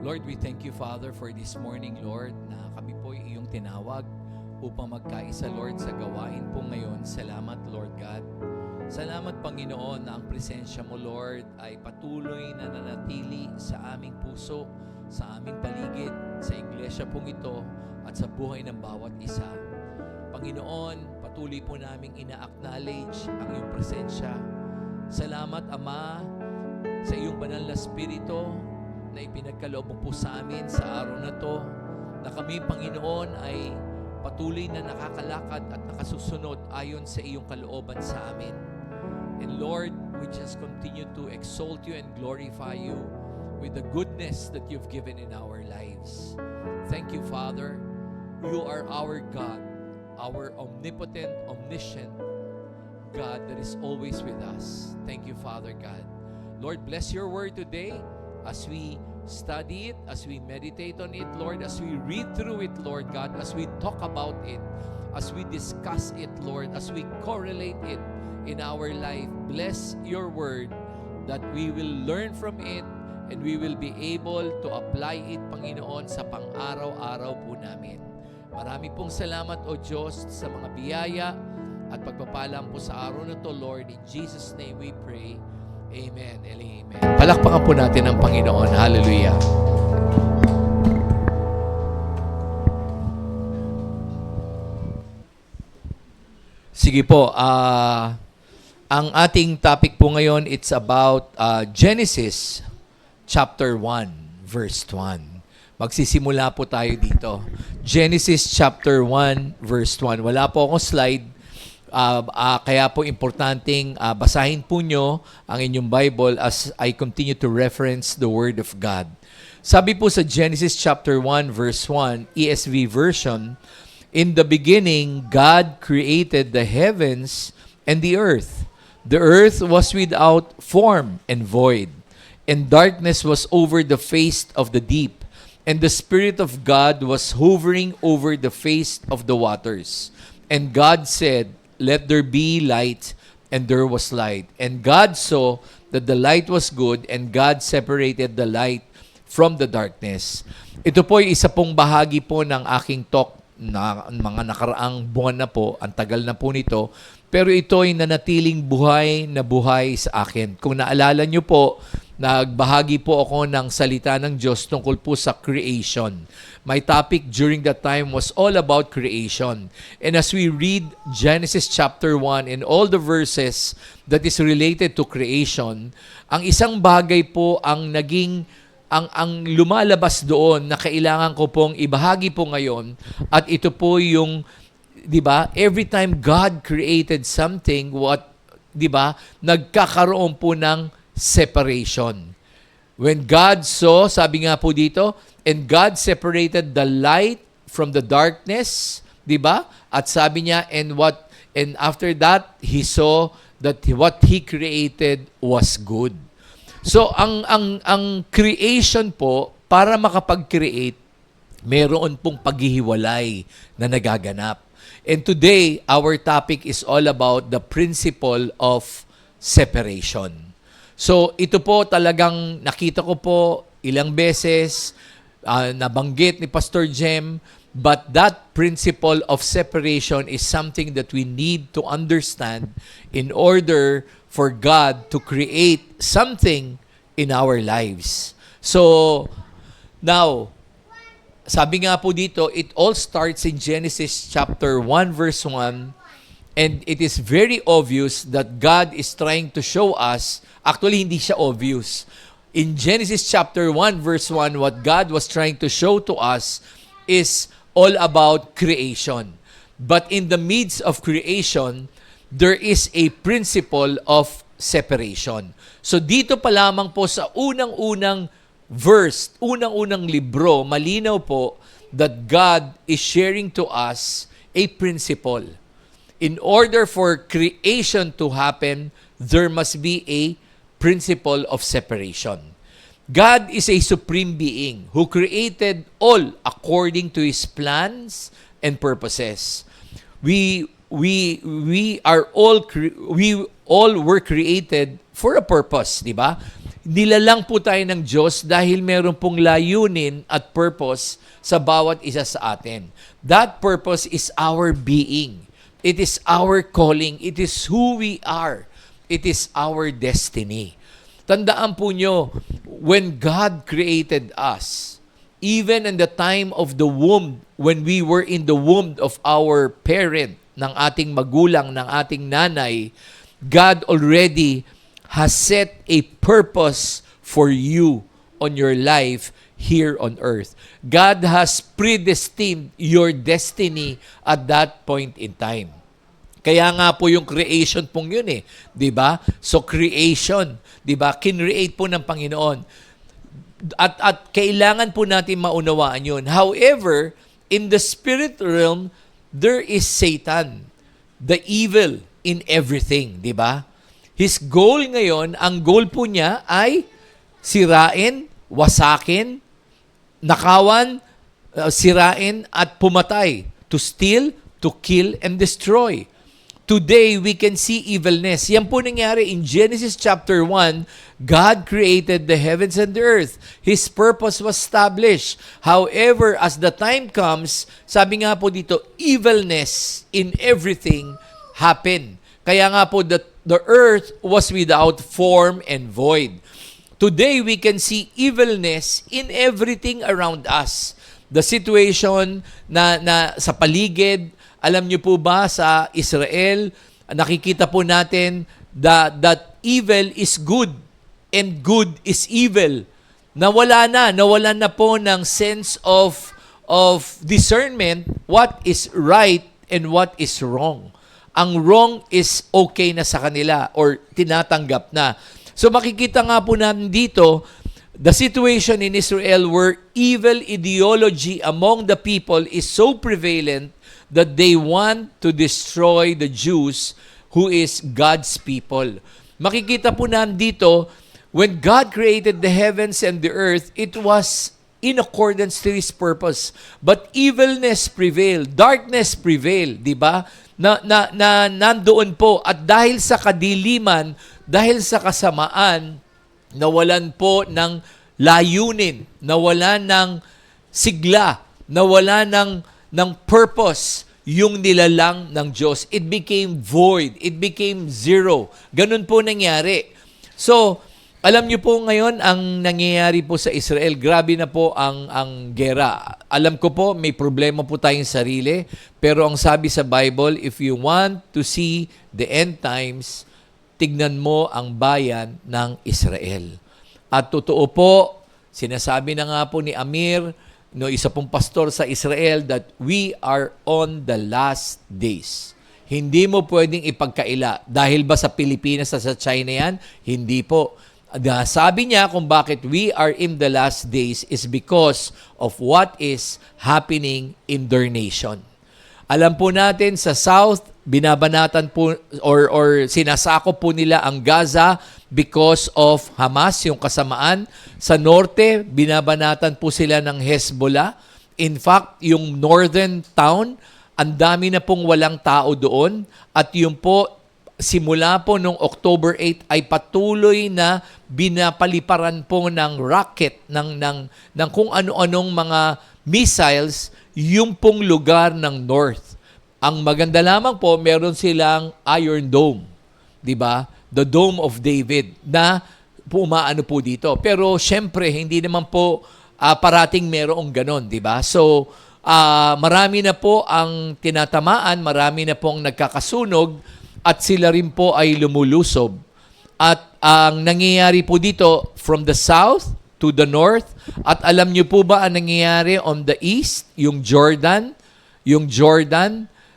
Lord, we thank you, Father, for this morning, Lord, na kami po ay iyong tinawag upang magkaisa, Lord, sa gawain po ngayon. Salamat, Lord God. Salamat, Panginoon, na ang presensya mo, Lord, ay patuloy na nanatili sa aming puso, sa aming paligid, sa iglesia pong ito, at sa buhay ng bawat isa. Panginoon, patuloy po naming ina-acknowledge ang iyong presensya. Salamat, Ama, sa iyong banal na Espiritu na ipinagkaloob mo po sa amin sa araw na to, na kami, Panginoon, ay patuloy na nakakalakad at nakasusunod ayon sa iyong kalooban sa amin. And Lord, we just continue to exalt you and glorify you with the goodness that you've given in our lives. Thank you, Father. You are our God, our omnipotent, omniscient God that is always with us. Thank you, Father God. Lord, bless your word today as we study it, as we meditate on it, Lord, as we read through it, Lord God, as we talk about it, as we discuss it, Lord, as we correlate it in our life. Bless your word that we will learn from it and we will be able to apply it, Panginoon, sa pang-araw-araw po namin. Marami pong salamat, O Diyos, sa mga biyaya at pagpapalam po sa araw na to, Lord. In Jesus' name we pray. Amen and amen. Palakpakan po natin ang Panginoon. Hallelujah. Sige po, ang ating topic po ngayon, it's about Genesis chapter 1, verse 1. Magsisimula po tayo dito. Genesis chapter 1, verse 1. Wala po akong slide. Kaya po importanteng basahin po nyo ang inyong Bible as I continue to reference the Word of God. Sabi po sa Genesis chapter 1 verse 1, ESV version, "In the beginning, God created the heavens and the earth. The earth was without form and void, and darkness was over the face of the deep, and the Spirit of God was hovering over the face of the waters. And God said, let there be light, and there was light. And God saw that the light was good, and God separated the light from the darkness." Ito po ay isa pong bahagi po ng aking talk na mga nakaraang buwan na po, ang tagal na po nito, pero ito ay nanatiling buhay na buhay sa akin. Kung naalala nyo po, nagbahagi po ako ng salita ng Diyos tungkol po sa creation. My topic during that time was all about creation. And as we read Genesis chapter 1 and all the verses that is related to creation, ang isang bagay po ang naging ang lumalabas doon na kailangan ko pong ibahagi po ngayon, at ito po yung, 'di ba? Every time God created something, 'di ba? Nagkakaroon po ng separation. When God saw, sabi nga po dito, and God separated the light from the darkness, 'di ba? At sabi niya, and after that he saw that what he created was good. So ang creation po, para makapag-create, meron pong paghihiwalay na nagaganap. And today, our topic is all about the principle of separation. So ito po talagang nakita ko po ilang beses, nabanggit ni Pastor Jem, but that principle of separation is something that we need to understand in order for God to create something in our lives. So now, sabi nga po dito, it all starts in Genesis chapter 1 verse 1, and it is very obvious that God is trying to show us, actually hindi siya obvious. In Genesis chapter 1 verse 1, what God was trying to show to us is all about creation. But in the midst of creation, there is a principle of separation. So dito pa lamang po sa unang-unang verse, unang-unang libro, malinaw po that God is sharing to us a principle. In order for creation to happen, there must be a principle of separation. God is a supreme being who created all according to His plans and purposes. We we are all we all were created for a purpose, di ba? Nilalang po tayo ng Diyos dahil meron pong layunin at purpose sa bawat isa sa atin. That purpose is our being. It is our calling. It is who we are. It is our destiny. Tandaan po nyo, when God created us, even in the time of the womb, when we were in the womb of our parent, ng ating magulang, ng ating nanay, God already has set a purpose for you on your life here on earth. God has predestined your destiny at that point in time. Kaya nga po yung creation pong yun eh. 'Di ba? So creation, 'di ba? Kinreate po ng Panginoon. At kailangan po natin maunawaan yun. However, in the spirit realm, there is Satan, the evil in everything, 'di ba? His goal ngayon, ang goal po niya ay sirain, wasakin, nakawan, sirain at pumatay. To steal, to kill, and destroy. Today, we can see evilness. Yan po nangyari in Genesis chapter 1. God created the heavens and the earth. His purpose was established. However, as the time comes, sabi nga po dito, evilness in everything happened. Kaya nga po, the earth was without form and void. Today, we can see evilness in everything around us. The situation na sa paligid, alam niyo po ba sa Israel, nakikita po natin that evil is good and good is evil. Nawala na po ng sense of discernment what is right and what is wrong. Ang wrong is okay na sa kanila or tinatanggap na. So makikita nga po natin dito, the situation in Israel where evil ideology among the people is so prevalent that they want to destroy the Jews who is God's people. Makikita po natin dito, when God created the heavens and the earth, it was in accordance to His purpose. But evilness prevailed, darkness prevailed, di ba? Na nandoon po, at dahil sa kadiliman, dahil sa kasamaan, nawalan po ng layunin, nawalan ng sigla, nawalan ng purpose yung nilalang ng Diyos. It became void. It became zero. Ganun po nangyari. So, alam niyo po ngayon ang nangyayari po sa Israel. Grabe na po ang gera. Alam ko po, may problema po tayong sarili. Pero ang sabi sa Bible, if you want to see the end times, tignan mo ang bayan ng Israel. At totoo po, sinasabi na nga po ni Amir, no, isa pong pastor sa Israel, that we are on the last days. Hindi mo pwedeng ipagkaila. Dahil ba sa Pilipinas at sa China yan? Hindi po. Sabi niya kung bakit we are in the last days is because of what is happening in their nation. Alam po natin sa South, binabanatan po or sinasakop po nila ang Gaza because of Hamas, yung kasamaan. Sa Norte, binabanatan po sila ng Hezbollah. In fact, yung northern town, ang dami na pong walang tao doon. At yung po, simula po noong October 8 ay patuloy na binapaliparan po ng rocket, ng kung ano-anong mga missiles, yung pong lugar ng north. Ang maganda lamang po, meron silang Iron Dome, di ba? The Dome of David na pumaano po dito. Pero syempre, hindi naman po parating merong ganon, di ba? So, marami na po ang tinatamaan, marami na po ang nagkakasunog, at sila rin po ay lumulusob. At ang nangyayari po dito from the south to the north, at alam niyo po ba ang nangyayari on the east, yung Jordan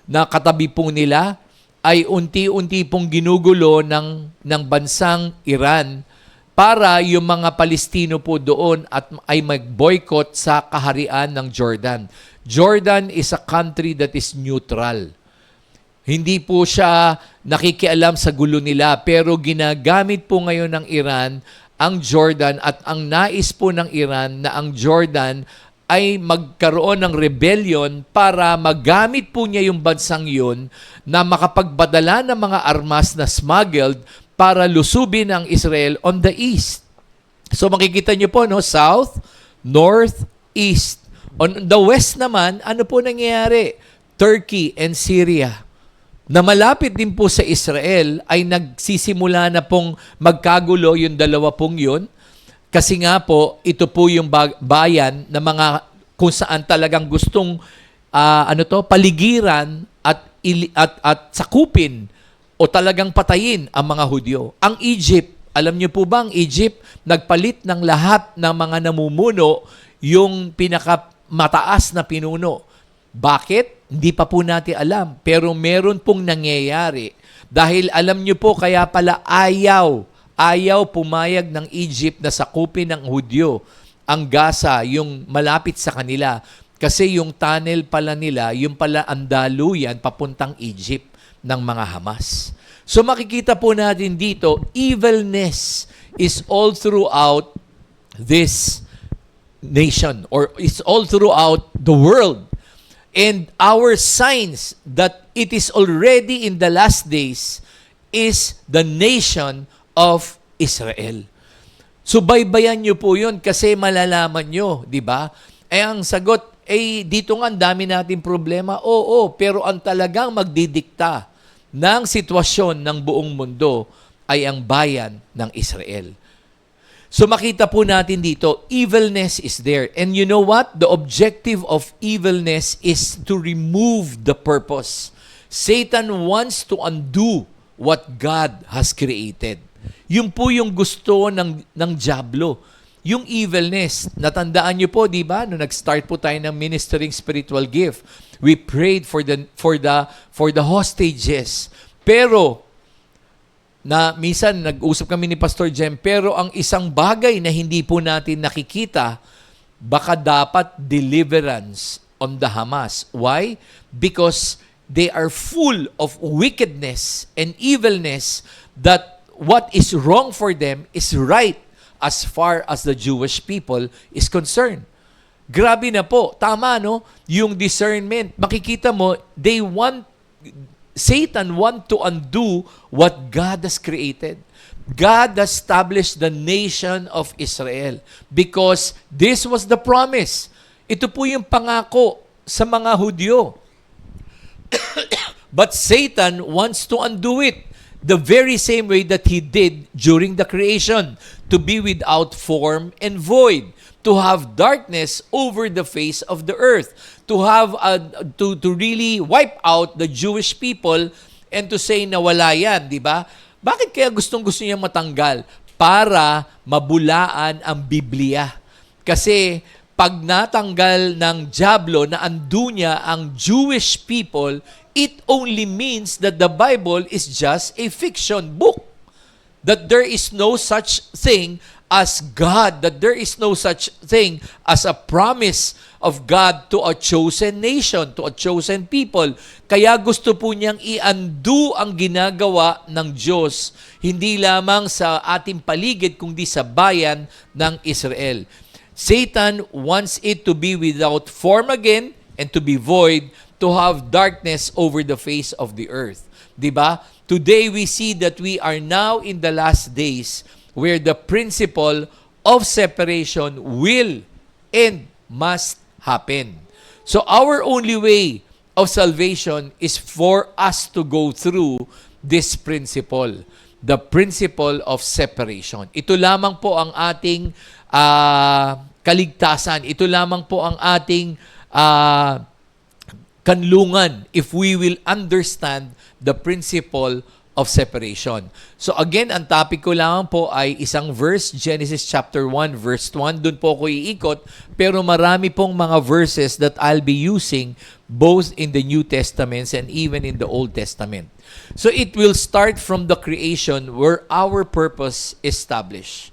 na katabi po nila, ay unti-unti pong ginugulo ng bansang Iran para yung mga Palestino po doon at ay mag-boycott sa kaharian ng Jordan. Jordan is a country that is neutral. Hindi po siya nakikialam sa gulo nila, pero ginagamit po ngayon ng Iran ang Jordan, at ang nais po ng Iran na ang Jordan ay magkaroon ng rebellion para magamit po niya yung bansang yun na makapagbadala ng mga armas na smuggled para lusubin ang Israel on the east. So makikita niyo po, no, south, north, east. On the west naman, ano po nangyayari? Turkey and Syria na malapit din po sa Israel ay nagsisimula na pong magkagulo yung dalawa pong yun. Kasi nga po, ito po yung bayan na mga kung saan talagang gustong paligiran at sakupin o talagang patayin ang mga Hudyo. Ang Egypt, alam niyo po ba ang Egypt, nagpalit ng lahat ng mga namumuno yung pinakamataas na pinuno. Bakit? Hindi pa po natin alam. Pero meron pong nangyayari. Dahil alam niyo po, kaya pala ayaw pumayag ng Egypt na sakupin ng Hudyo ang Gaza, yung malapit sa kanila. Kasi yung tunnel pala nila, yung pala ang daluyan papuntang Egypt ng mga Hamas. So makikita po natin dito, evilness is all throughout this nation or it's all throughout the world. And our signs that it is already in the last days is the nation of Israel. Subaybayan nyo po yun kasi malalaman nyo, di ba? Ang sagot, dito nga ang dami nating problema. Oo, pero ang talagang magdidikta ng sitwasyon ng buong mundo ay ang bayan ng Israel. So makita po natin dito, evilness is there. And you know what? The objective of evilness is to remove the purpose. Satan wants to undo what God has created. Yung po yung gusto ng diablo. Yung evilness, natandaan niyo po, di ba? Nung nag-start po tayo ng ministering spiritual gift, we prayed for the hostages. Pero na minsan nag-usap kami ni Pastor Jem, pero ang isang bagay na hindi po natin nakikita, baka dapat deliverance on the Hamas. Why? Because they are full of wickedness and evilness that what is wrong for them is right as far as the Jewish people is concerned. Grabe na po. Tama, no? Yung discernment. Makikita mo, Satan want to undo what God has created. God established the nation of Israel because this was the promise. Ito po yung pangako sa mga Hudyo. But Satan wants to undo it the very same way that he did during the creation, to be without form and void, to have darkness over the face of the earth, to have to really wipe out the Jewish people and to say na wala yan, di ba? Bakit kaya gustong-gusto niya matanggal? Para mabulaan ang Biblia. Kasi pag natanggal ng diablo na undo niya ang Jewish people, it only means that the Bible is just a fiction book. That there is no such thing as God, that there is no such thing as a promise of God to a chosen nation, to a chosen people. Kaya gusto po niyang i-undo ang ginagawa ng Diyos, hindi lamang sa ating paligid, kundi sa bayan ng Israel. Satan wants it to be without form again and to be void, to have darkness over the face of the earth. Diba? Today we see that we are now in the last days where the principle of separation will and must happen. So our only way of salvation is for us to go through this principle, the principle of separation. Ito lamang po ang ating kaligtasan. Ito lamang po ang ating kanlungan if we will understand the principle of separation. So again, ang topic ko lang po ay isang verse, Genesis chapter 1, verse 1. Doon po ako iikot, pero marami pong mga verses that I'll be using both in the New Testaments and even in the Old Testament. So it will start from the creation where our purpose is established.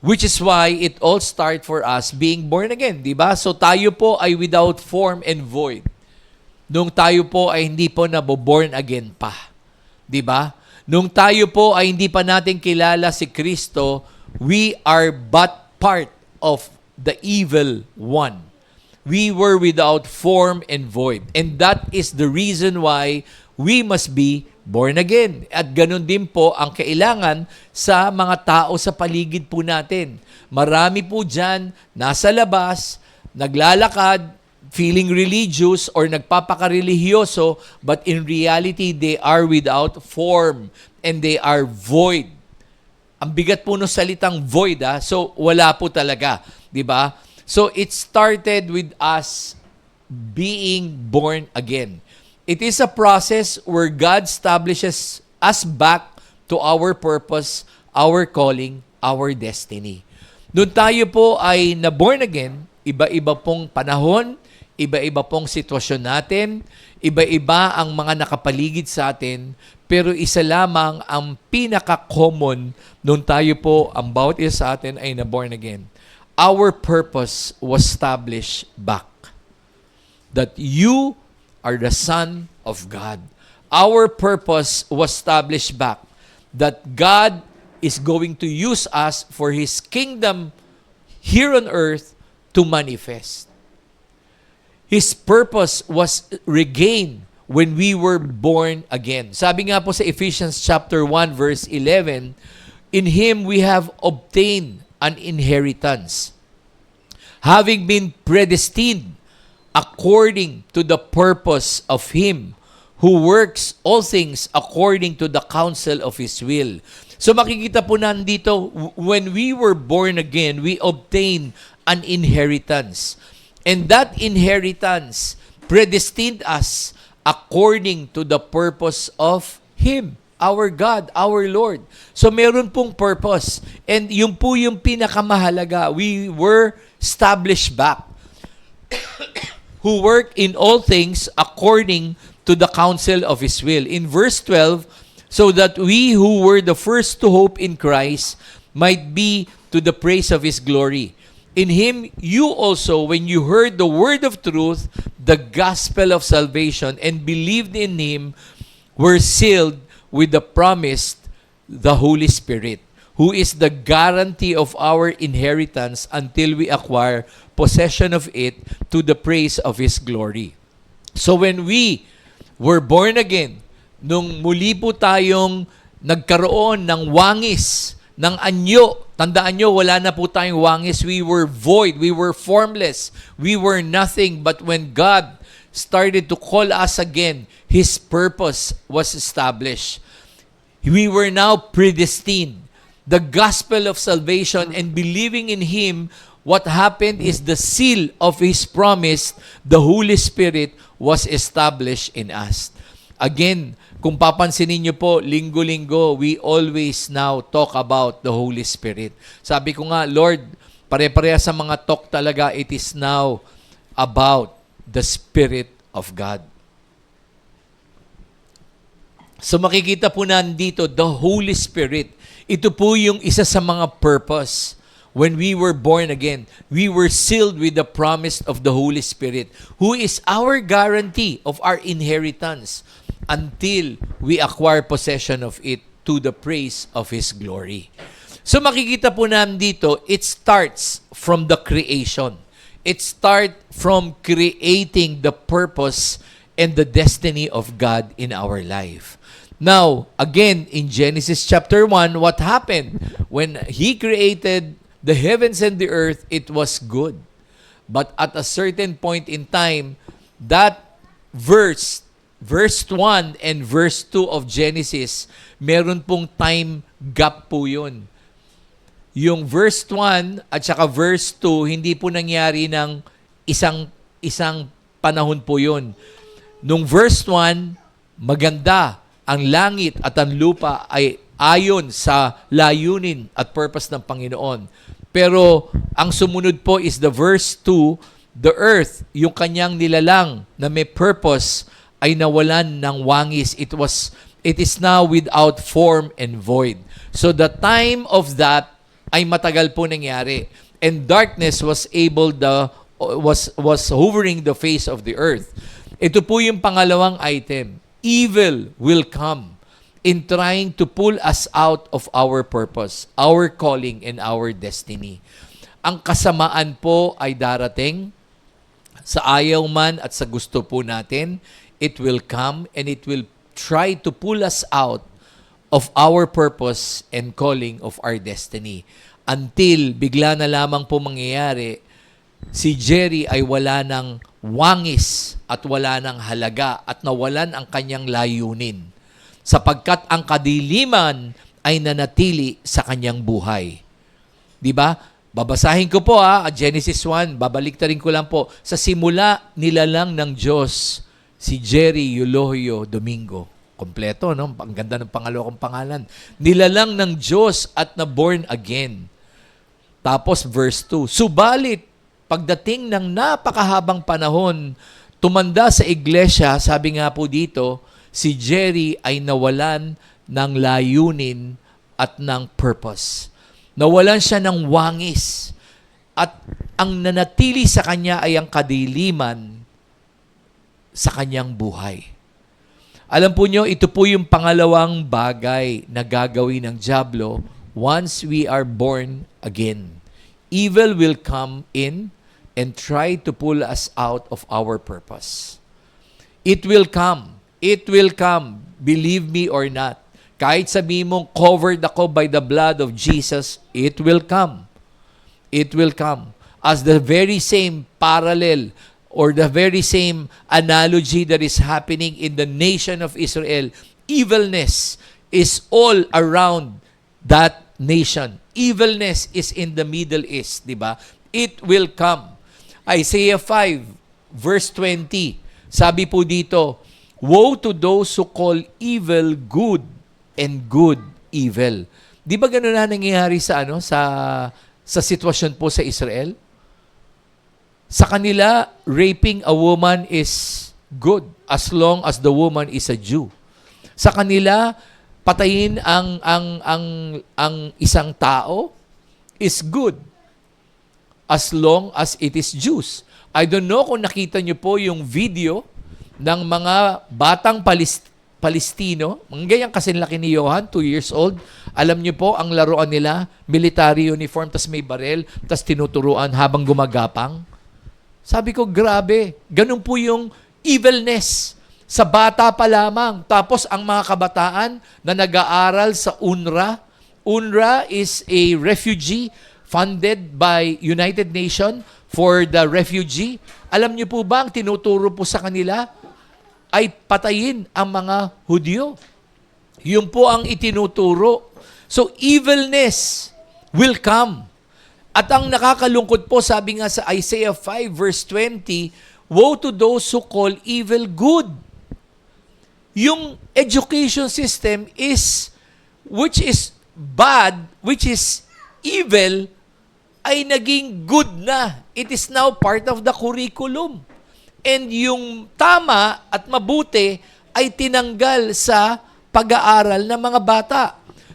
Which is why it all starts for us being born again, di ba? So tayo po ay without form and void. Nung tayo po ay hindi po naboborn again pa. Di ba? Nung tayo po ay hindi pa natin kilala si Kristo, we are but part of the evil one. We were without form and void. And that is the reason why we must be born again. At ganun din po ang kailangan sa mga tao sa paligid po natin. Marami po dyan, nasa labas, naglalakad, feeling religious or nagpapakarelihiyoso, but in reality, they are without form and they are void. Ang bigat po ng salitang void, so wala po talaga, di ba? So it started with us being born again. It is a process where God establishes us back to our purpose, our calling, our destiny. Doon tayo po ay na-born again, iba-iba pong panahon, iba-iba pong sitwasyon natin, iba-iba ang mga nakapaligid sa atin, pero isa lamang ang pinaka-common nung tayo po, ang bawat isa sa atin ay na-born again. Our purpose was established back. That you are the Son of God. Our purpose was established back. That God is going to use us for His kingdom here on earth to manifest. His purpose was regained when we were born again. Sabi nga po sa Ephesians chapter 1 verse 11, in Him we have obtained an inheritance, having been predestined according to the purpose of Him who works all things according to the counsel of His will. So makikita po nandito, when we were born again, we obtained an inheritance. And that inheritance predestined us according to the purpose of Him, our God, our Lord. So meron pong purpose. And yung po yung pinakamahalaga, we were established back. Who work in all things according to the counsel of His will. In verse 12, so that we who were the first to hope in Christ might be to the praise of His glory. In Him, you also, when you heard the word of truth, the gospel of salvation, and believed in Him, were sealed with the promised, the Holy Spirit, who is the guarantee of our inheritance until we acquire possession of it to the praise of His glory. So when we were born again, nung muli po tayong nagkaroon ng wangis, ng anyo, tandaan nyo, wala na po tayong wangis, we were void, we were formless, we were nothing, but when God started to call us again, His purpose was established. We were now predestined. The gospel of salvation and believing in Him, what happened is the seal of His promise, the Holy Spirit, was established in us. Again, kung papansinin niyo po, linggo-linggo, we always now talk about the Holy Spirit. Sabi ko nga, Lord, pare-pareha sa mga talk talaga, it is now about the Spirit of God. So makikita po nandito, the Holy Spirit. Ito po yung isa sa mga purpose. When we were born again, we were sealed with the promise of the Holy Spirit, who is our guarantee of our inheritance until we acquire possession of it to the praise of His glory. So makikita po namin dito, it starts from the creation. It starts from creating the purpose and the destiny of God in our life. Now, again, in Genesis chapter 1, what happened? When He created the heavens and the earth, it was good. But at a certain point in time, that verse 1 and verse 2 of Genesis, meron pong time gap po yun. Yung verse 1 at saka verse 2, hindi po nangyari ng isang panahon po yun. Nung verse 1, maganda, ang langit at ang lupa ay ayon sa layunin at purpose ng Panginoon. Pero ang sumunod po is the verse 2, the earth, yung kanyang nilalang na may purpose, ay nawalan ng wangis. It is now without form and void. So the time of that ay matagal po nangyari. And darkness was hovering the face of the earth. Ito po yung pangalawang item. Evil will come in trying to pull us out of our purpose, our calling, and our destiny. Ang kasamaan po ay darating. Sa ayaw man at sa gusto po natin, it will come and it will try to pull us out of our purpose and calling of our destiny. Until bigla na lamang po mangyayari, si Jerry ay wala ng wangis at wala ng halaga at nawalan ang kanyang layunin. Sapagkat ang kadiliman ay nanatili sa kanyang buhay. Di ba? Babasahin ko po Genesis 1, babaliktarin ko lang po. Sa simula, nilalang ng Diyos si Jerry Eulogio Domingo. Kompleto, no? Ang ganda ng pangalawang pangalan. Nilalang ng Diyos at na born again. Tapos verse 2, subalit, pagdating ng napakahabang panahon, tumanda sa iglesia, sabi nga po dito, si Jerry ay nawalan ng layunin at ng purpose. Nawalan siya ng wangis at ang nanatili sa kanya ay ang kadiliman sa kanyang buhay. Alam po nyo, ito po yung pangalawang bagay na gagawin ng dyablo once we are born again. Evil will come in and try to pull us out of our purpose. It will come. It will come. Believe me or not. Kahit sabihin mong covered ako by the blood of Jesus, it will come. It will come. As the very same parallel or the very same analogy that is happening in the nation of Israel, evilness is all around that nation. Evilness is in the Middle East, di ba? It will come. Isaiah 5, verse 20, sabi po dito, woe to those who call evil good and good evil. Di ba gano'n na nangyayari sa sitwasyon po sa Israel? Sa kanila, raping a woman is good as long as the woman is a Jew. Sa kanila, patayin ang isang tao is good as long as it is Jews. I don't know kung nakita niyo po yung video ng mga batang Palestino, mga ganyang kasinlaki ni Johan, 2 years old. Alam niyo po, ang laruan nila, military uniform, tas may barel, tas tinuturuan habang gumagapang. Sabi ko, grabe, ganun po yung evilness sa bata pa lamang. Tapos ang mga kabataan na nag-aaral sa UNRWA, UNRWA is a refugee funded by United Nations for the refugee. Alam niyo po ba, ang tinuturo po sa kanila ay patayin ang mga Hudyo. Yun po ang itinuturo. So, evilness will come. At ang nakakalungkot po, sabi nga sa Isaiah 5 verse 20, woe to those who call evil good. Yung education system which is bad, which is evil, ay naging good na. It is now part of the curriculum. And yung tama at mabuti ay tinanggal sa pag-aaral ng mga bata.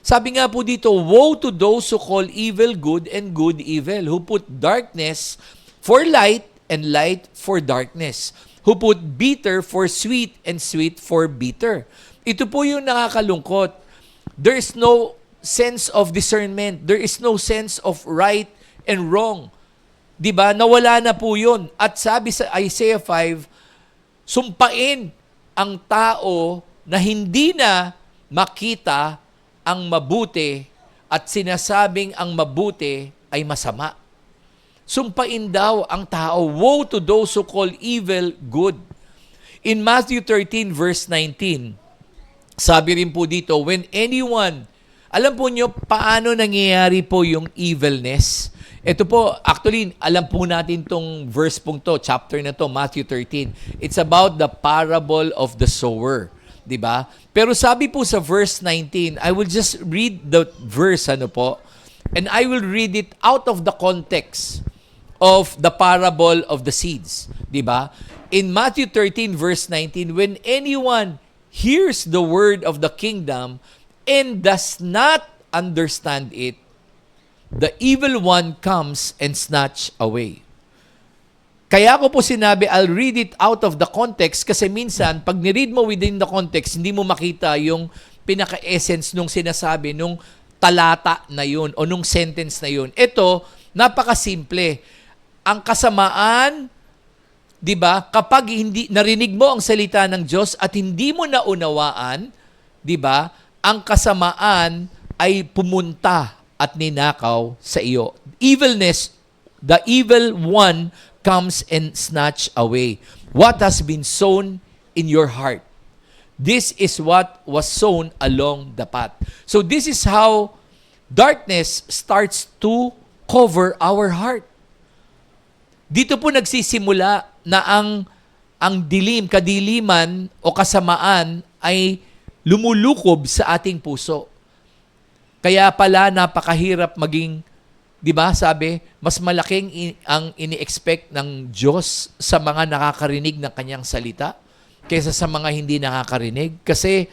Sabi nga po dito, woe to those who call evil good and good evil, who put darkness for light and light for darkness, who put bitter for sweet and sweet for bitter. Ito po yung nakakalungkot. There is no sense of discernment. There is no sense of right and wrong. Diba? Nawala na po yun. At sabi sa Isaiah 5, sumpain ang tao na hindi na makita ang mabuti at sinasabing ang mabuti ay masama. Sumpain daw ang tao. Woe to those who call evil good. In Matthew 13 verse 19, sabi rin po dito, when anyone, alam po nyo paano nangyayari po yung evilness? Ito po, actually, alam po natin tong verse pong to, chapter na to, Matthew 13. It's about the parable of the sower. Diba? Pero sabi po sa verse 19, I will just read the verse, and I will read it out of the context of the parable of the seeds. Diba? In Matthew 13 verse 19, when anyone hears the word of the kingdom and does not understand it, the evil one comes and snatch away. Kaya ko po sinabi, I'll read it out of the context kasi minsan, pag niread mo within the context, hindi mo makita yung pinaka-essence nung sinasabi, nung talata na yun o nung sentence na yun. Ito, Napakasimple. Ang kasamaan, 'di ba? Kapag hindi narinig mo ang salita ng Diyos at hindi mo naunawaan, 'di ba? Ang kasamaan ay pumunta at ninakaw sa iyo. Evilness, the evil one comes and snatch away what has been sown in your heart. This is what was sown along the path. So this is how darkness starts to cover our heart. Dito po nagsisimula na ang kadiliman o kasamaan ay lumulukob sa ating puso. Kaya pala napakahirap maging, 'di ba? Sabi, mas malaking ang ini-expect ng Diyos sa mga nakakarinig ng kanyang salita kaysa sa mga hindi nakakarinig. Kasi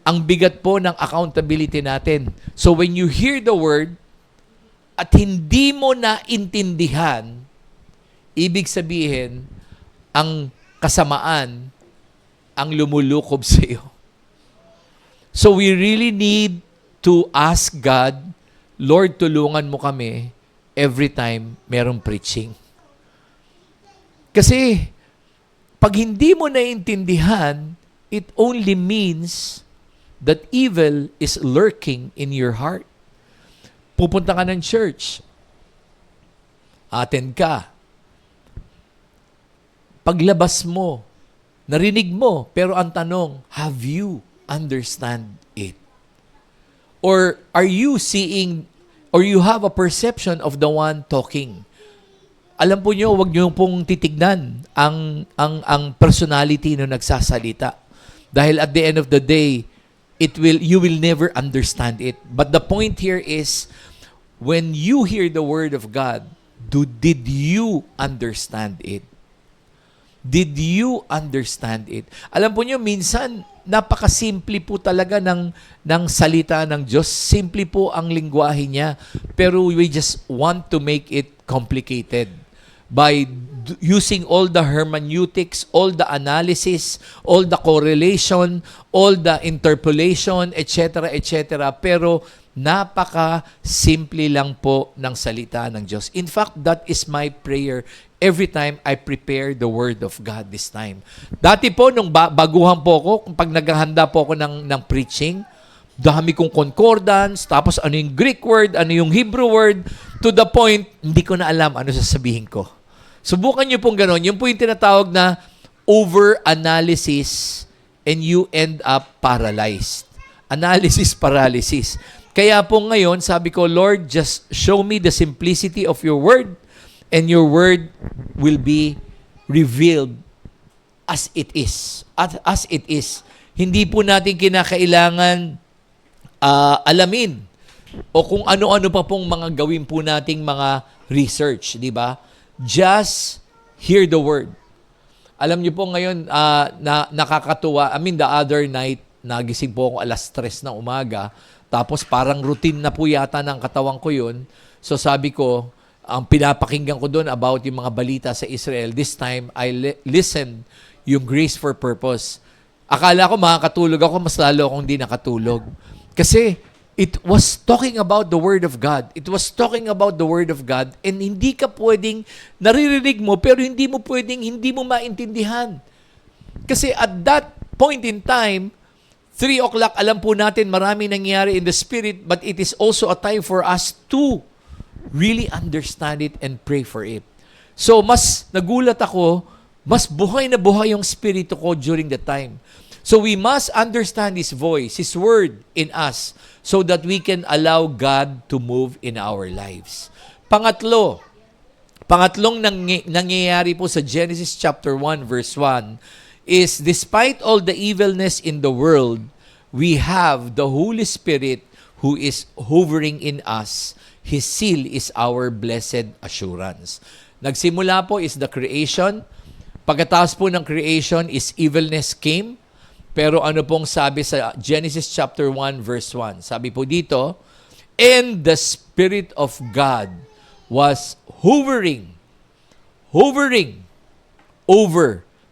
ang bigat po ng accountability natin. So when you hear the word at hindi mo naintindihan, ibig sabihin, ang kasamaan ang lumulukob sa iyo. So we really need to ask God, Lord, tulungan mo kami every time merong preaching. Kasi, pag hindi mo naintindihan, it only means that evil is lurking in your heart. Pupunta ka ng church, attend ka, paglabas mo, narinig mo, pero ang tanong, have you understand it? Or are you seeing, or you have a perception of the one talking? Alam po nyo, huwag nyo pong titignan ang personality na nagsasalita. Dahil at the end of the day, you will never understand it. But the point here is, when you hear the word of God, did you understand it? Did you understand it? Alam po nyo, minsan, napakasimple po talaga ng salita ng Diyos. Simple po ang lingwahe niya. Pero we just want to make it complicated by using all the hermeneutics, all the analysis, all the correlation, all the interpolation, etc., etc. Pero napaka-simple lang po ng salita ng Diyos. In fact, that is my prayer every time I prepare the Word of God this time. Dati po, nung baguhan po ako, pag naghahanda po ako ng preaching, dami kong concordance, tapos ano yung Greek word, ano yung Hebrew word, to the point, hindi ko na alam ano sasabihin ko. Subukan nyo pong gano'n. Yun po yung tinatawag na over-analysis and you end up paralyzed. Analysis paralysis. Kaya po ngayon, sabi ko, Lord, just show me the simplicity of your word and your word will be revealed as it is. As it is. Hindi po natin kinakailangan alamin o kung ano-ano pa pong mga gawin po nating mga research, di ba? Just hear the word. Alam niyo po ngayon, nakakatuwa. I mean, the other night, nagising po ako 3:00 ng umaga. Tapos parang routine na po yata ng katawan ko yun. So sabi ko, ang pinapakinggan ko doon about yung mga balita sa Israel, this time, I listened yung Grace for Purpose. Akala ko makakatulog ako, mas lalo akong hindi nakatulog. Kasi it was talking about the Word of God. It was talking about the Word of God and hindi ka pwedeng, naririnig mo, pero hindi mo maintindihan. Kasi at that point in time, 3:00, alam po natin marami nangyayari in the Spirit, but it is also a time for us to really understand it and pray for it. So, mas nagulat ako, mas buhay na buhay yung Espiritu ko during the time. So, we must understand His voice, His Word in us, so that we can allow God to move in our lives. Pangatlong nangyayari po sa Genesis chapter 1, verse 1, is despite all the evilness in the world, we have the Holy Spirit who is hovering in us. His seal is our blessed assurance. Nagsimula po is the creation. Pagkatapos po ng creation is evilness came. Pero ano pong sabi sa Genesis chapter 1 verse 1? Sabi po dito, and the Spirit of God was hovering over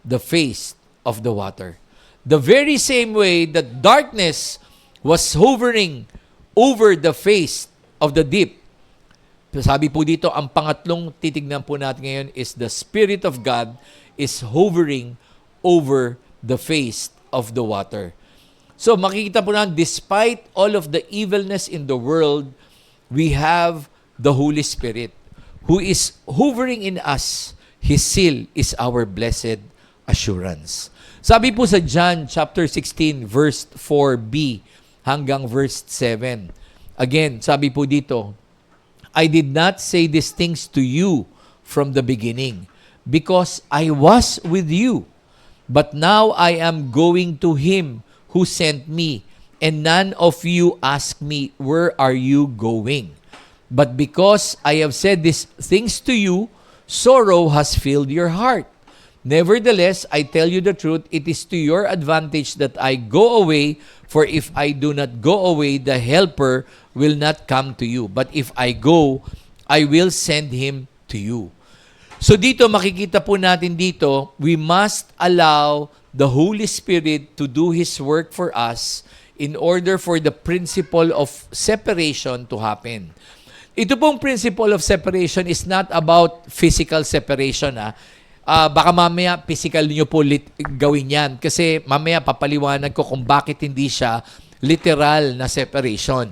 the face of the water. The very same way that darkness was hovering over the face of the deep, Sabi po dito, ang pangatlong titignan po natin ngayon is the Spirit of God is hovering over the face of the water. So makikita po na, despite all of the evilness in the world, we have the Holy Spirit who is hovering in us. His seal is our blessed assurance. Sabi po sa John chapter 16 verse 4b hanggang verse 7. Again, sabi po dito, I did not say these things to you from the beginning because I was with you. But now I am going to him who sent me, and none of you ask me, where are you going? But because I have said these things to you, sorrow has filled your heart. Nevertheless, I tell you the truth, it is to your advantage that I go away, for if I do not go away, the Helper will not come to you. But if I go, I will send him to you. So dito, makikita po natin dito, we must allow the Holy Spirit to do His work for us in order for the principle of separation to happen. Ito pong principle of separation is not about physical separation. Baka mamaya physical niyo po gawin yan. Kasi mamaya papaliwanag ko kung bakit hindi siya literal na separation.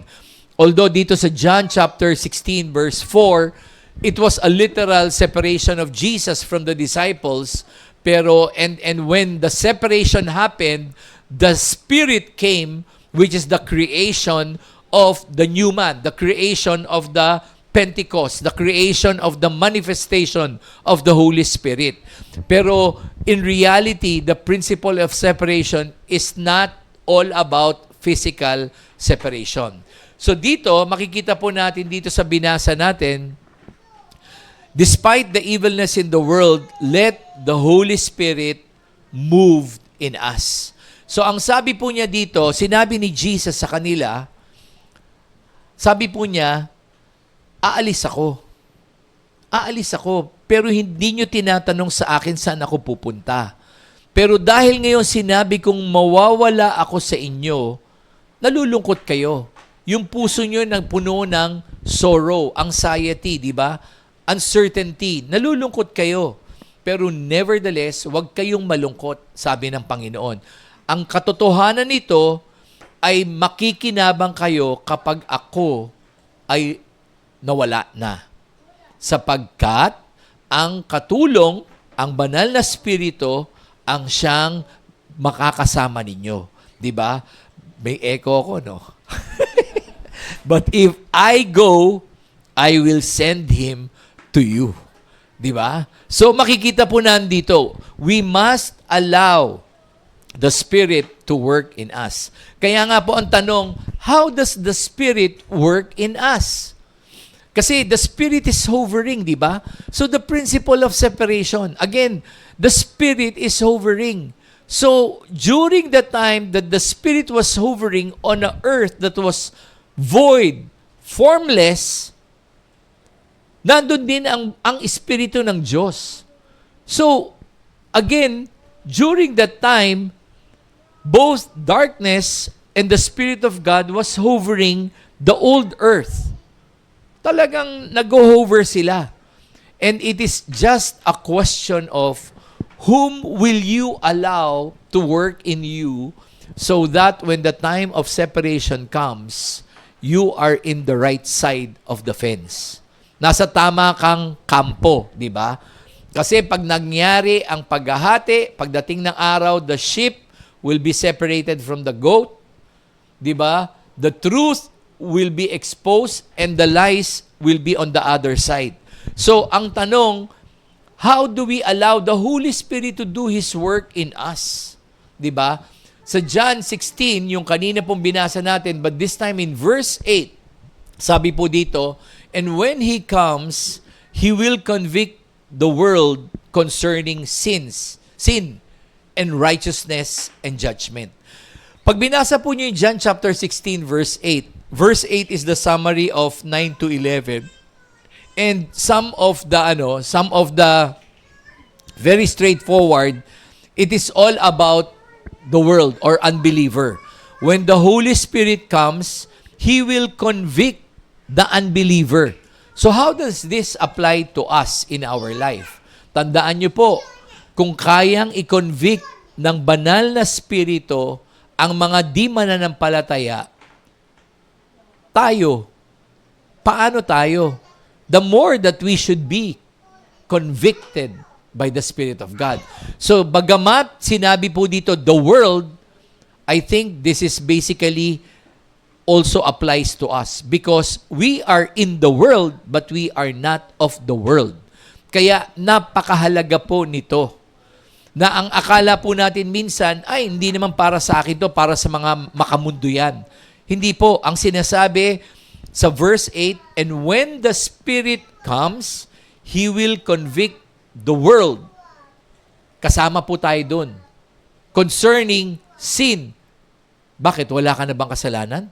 Although dito sa John chapter 16 verse 4, it was a literal separation of Jesus from the disciples. Pero and when the separation happened, the Spirit came, which is the creation of the new man, the creation of the Pentecost, the creation of the manifestation of the Holy Spirit. Pero in reality, the principle of separation is not all about physical separation. So dito, makikita po natin dito sa binasa natin, despite the evilness in the world, let the Holy Spirit move in us. So ang sabi po niya dito, sinabi ni Jesus sa kanila, sabi po niya, aalis ako. Aalis ako, pero hindi nyo tinatanong sa akin saan ako pupunta. Pero dahil ngayon sinabi kong mawawala ako sa inyo, nalulungkot kayo. Yung puso nyo nagpuno ng sorrow, anxiety, di ba? Uncertainty, nalulungkot kayo. Pero nevertheless, huwag kayong malungkot, sabi ng Panginoon. Ang katotohanan nito ay makikinabang kayo kapag ako ay nawala na. Sapagkat ang katulong, ang banal na spirito, ang siyang makakasama ninyo. Di ba? May echo ko, no? But if I go, I will send him to you. Di ba? So makikita po nandito, we must allow the Spirit to work in us. Kaya nga po ang tanong, how does the Spirit work in us? Kasi the Spirit is hovering, di ba? So the principle of separation, again, the Spirit is hovering. So during the time that the Spirit was hovering on a earth that was void, formless, nandun din ang Espiritu ng Diyos. So, again, during that time, both darkness and the Spirit of God was hovering the old earth. Talagang nag-hover sila. And it is just a question of whom will you allow to work in you so that when the time of separation comes, you are in the right side of the fence. Nasa tama kang kampo, di ba? Kasi pag nangyari ang paghahati, pagdating ng araw, the sheep will be separated from the goat, di ba? The truth will be exposed and the lies will be on the other side. So, ang tanong, how do we allow the Holy Spirit to do His work in us? Di ba? Sa John 16, yung kanina pong binasa natin, but this time in verse 8, sabi po dito, and when He comes, He will convict the world concerning sin and righteousness and judgment. Pag binasa po niyo yung John chapter 16 verse 8, verse 8 is the summary of 9 to 11. And some of the very straightforward, it is all about the world or unbeliever. When the Holy Spirit comes, He will convict the unbeliever. So how does this apply to us in our life? Tandaan niyo po, kung kayang i-convict ng banal na spirito ang mga di mananampalataya, tayo, paano tayo? The more that we should be convicted by the Spirit of God. So, bagamat sinabi po dito, the world, I think this is basically also applies to us because we are in the world but we are not of the world. Kaya napakahalaga po nito na ang akala po natin minsan, ay hindi naman para sa akin to, para sa mga makamundo yan. Hindi po. Ang sinasabi sa verse 8, and when the Spirit comes, He will convict the world. Kasama po tayo dun. Concerning sin. Bakit? Wala ka na bang kasalanan?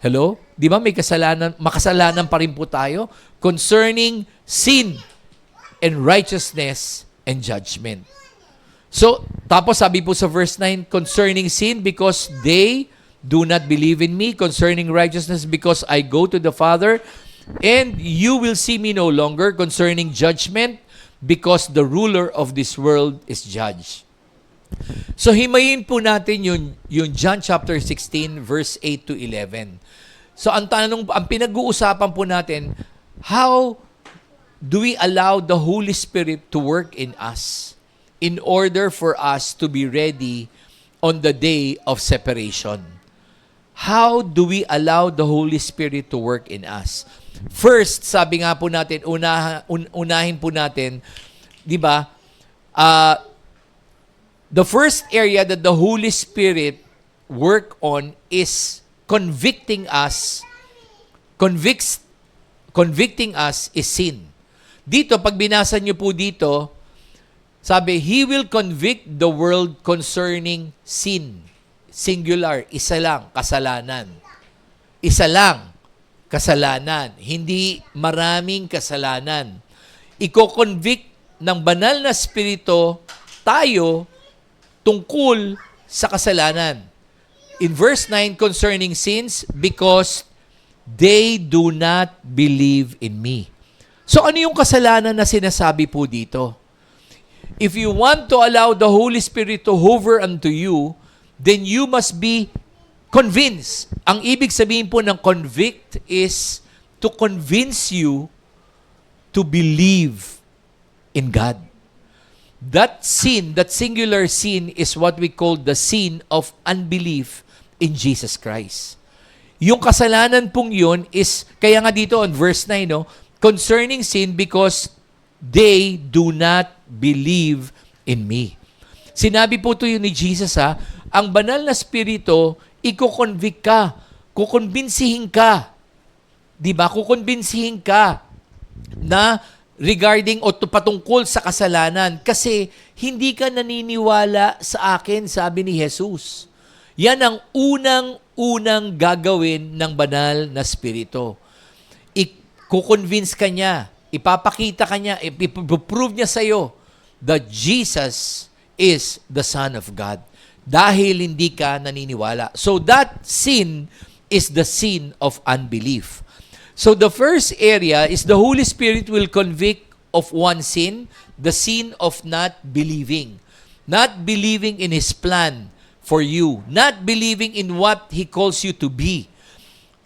Hello? Di ba may kasalanan, makasalanan pa rin po tayo? Concerning sin and righteousness and judgment. So, tapos sabi po sa verse 9, concerning sin, because they do not believe in me, concerning righteousness, because I go to the Father, and you will see me no longer, concerning judgment, because the ruler of this world is judged. So, himayin po natin yung John chapter 16, verse 8 to 11. So, ang pinag-uusapan po natin, how do we allow the Holy Spirit to work in us in order for us to be ready on the day of separation? How do we allow the Holy Spirit to work in us? First, sabi nga po natin, unahin po natin, di ba, the first area that the Holy Spirit work on is convicting us is sin. Dito, pag binasa nyo po dito, sabi, He will convict the world concerning sin. Singular, isa lang, kasalanan. Isa lang, kasalanan. Hindi maraming kasalanan. Iko-convict ng banal na spirito tayo tungkol sa kasalanan. In verse 9, concerning sins, because they do not believe in me. So ano yung kasalanan na sinasabi po dito? If you want to allow the Holy Spirit to hover unto you, then you must be convinced. Ang ibig sabihin po ng convict is to convince you to believe in God. That sin, that singular sin is what we call the sin of unbelief in Jesus Christ. Yung kasalanan pong yun is, kaya nga dito on verse 9, no, concerning sin because they do not believe in me. Sinabi po ito yun ni Jesus, ang banal na spirito, iko-convict ka, kukonbinsihin ka. Diba? Kukonbinsihin ka na regarding o patungkol sa kasalanan kasi hindi ka naniniwala sa akin, sabi ni Jesus. Yan ang unang gagawin ng banal na spirito. Kukonvince ka niya, ipapakita ka niya, ipiprove niya sa'yo that Jesus is the Son of God dahil hindi ka naniniwala. So that sin is the sin of unbelief. So the first area is the Holy Spirit will convict of one sin, the sin of not believing. Not believing in His plan for you. Not believing in what He calls you to be.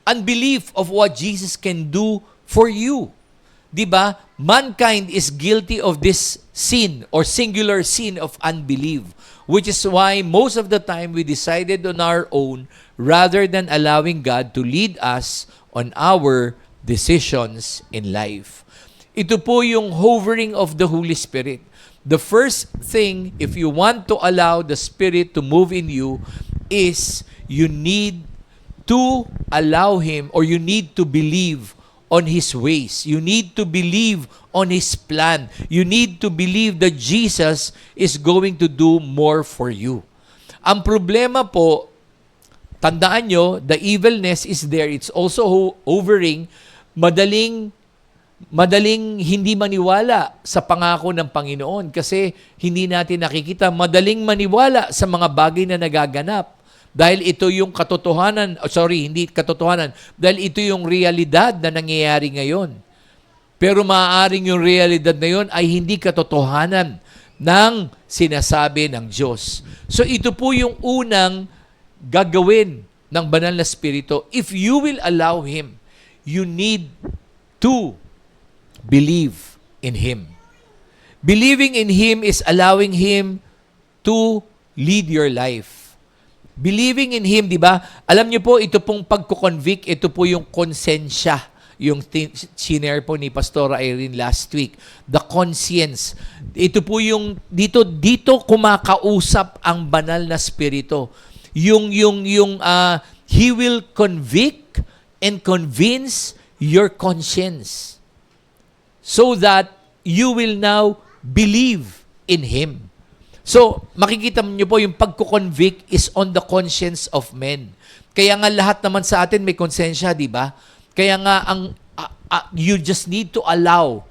Unbelief of what Jesus can do for you. Diba? Mankind is guilty of this sin or singular sin of unbelief, which is why most of the time we decided on our own rather than allowing God to lead us on our decisions in life. Ito po yung hovering of the Holy Spirit. The first thing, if you want to allow the Spirit to move in you, is you need to allow Him or you need to believe on His ways. You need to believe on His plan. You need to believe that Jesus is going to do more for you. Ang problema po, tandaan nyo, the evilness is there. It's also hovering, madaling hindi maniwala sa pangako ng Panginoon kasi hindi natin nakikita. Madaling maniwala sa mga bagay na nagaganap. Dahil ito yung katotohanan, hindi katotohanan, dahil ito yung realidad na nangyayari ngayon. Pero maaaring yung realidad na yun ay hindi katotohanan ng sinasabi ng Diyos. So ito po yung unang gagawin ng banal na Espiritu. If you will allow Him, you need to believe in Him. Believing in Him is allowing Him to lead your life. Believing in Him, di ba? Alam niyo po, ito pong pagko-convict, ito po yung konsensya, yung shinare po ni Pastora Irene last week. The conscience. Ito po yung, dito kumakausap ang banal na Espiritu. He will convict and convince your conscience so that you will now believe in Him. So, makikita niyo po yung pagko-convict is on the conscience of men. Kaya nga lahat naman sa atin may konsensya, di ba? Kaya nga you just need to allow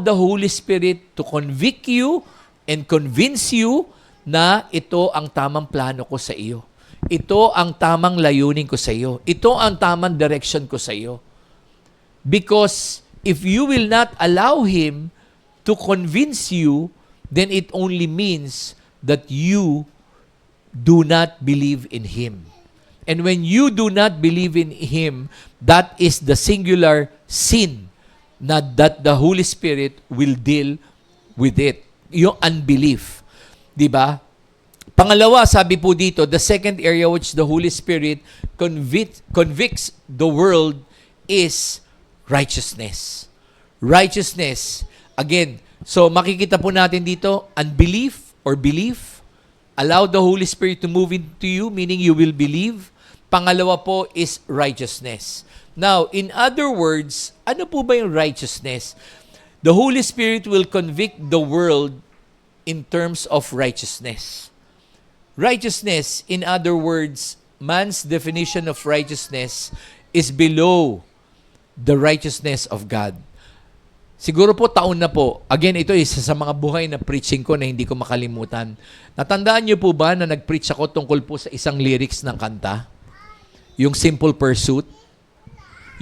the Holy Spirit to convict you and convince you na ito ang tamang plano ko sa iyo. Ito ang tamang layunin ko sa iyo. Ito ang tamang direction ko sa iyo. Because if you will not allow Him to convince you, then it only means that you do not believe in Him. And when you do not believe in Him, that is the singular sin na that the Holy Spirit will deal with it. Yung unbelief. Diba? Pangalawa, sabi po dito, the second area which the Holy Spirit convicts the world is righteousness. Righteousness. Again, so makikita po natin dito, unbelief or belief. Allow the Holy Spirit to move into you, meaning you will believe. Pangalawa po is righteousness. Now, in other words, ano po ba yung righteousness? The Holy Spirit will convict the world in terms of righteousness. Righteousness, in other words, man's definition of righteousness is below the righteousness of God. Siguro po taon na po. Again, ito isa sa mga buhay na preaching ko na hindi ko makalimutan. Natandaan niyo po ba na nag-preach ako tungkol po sa isang lyrics ng kanta? Yung Simple Pursuit.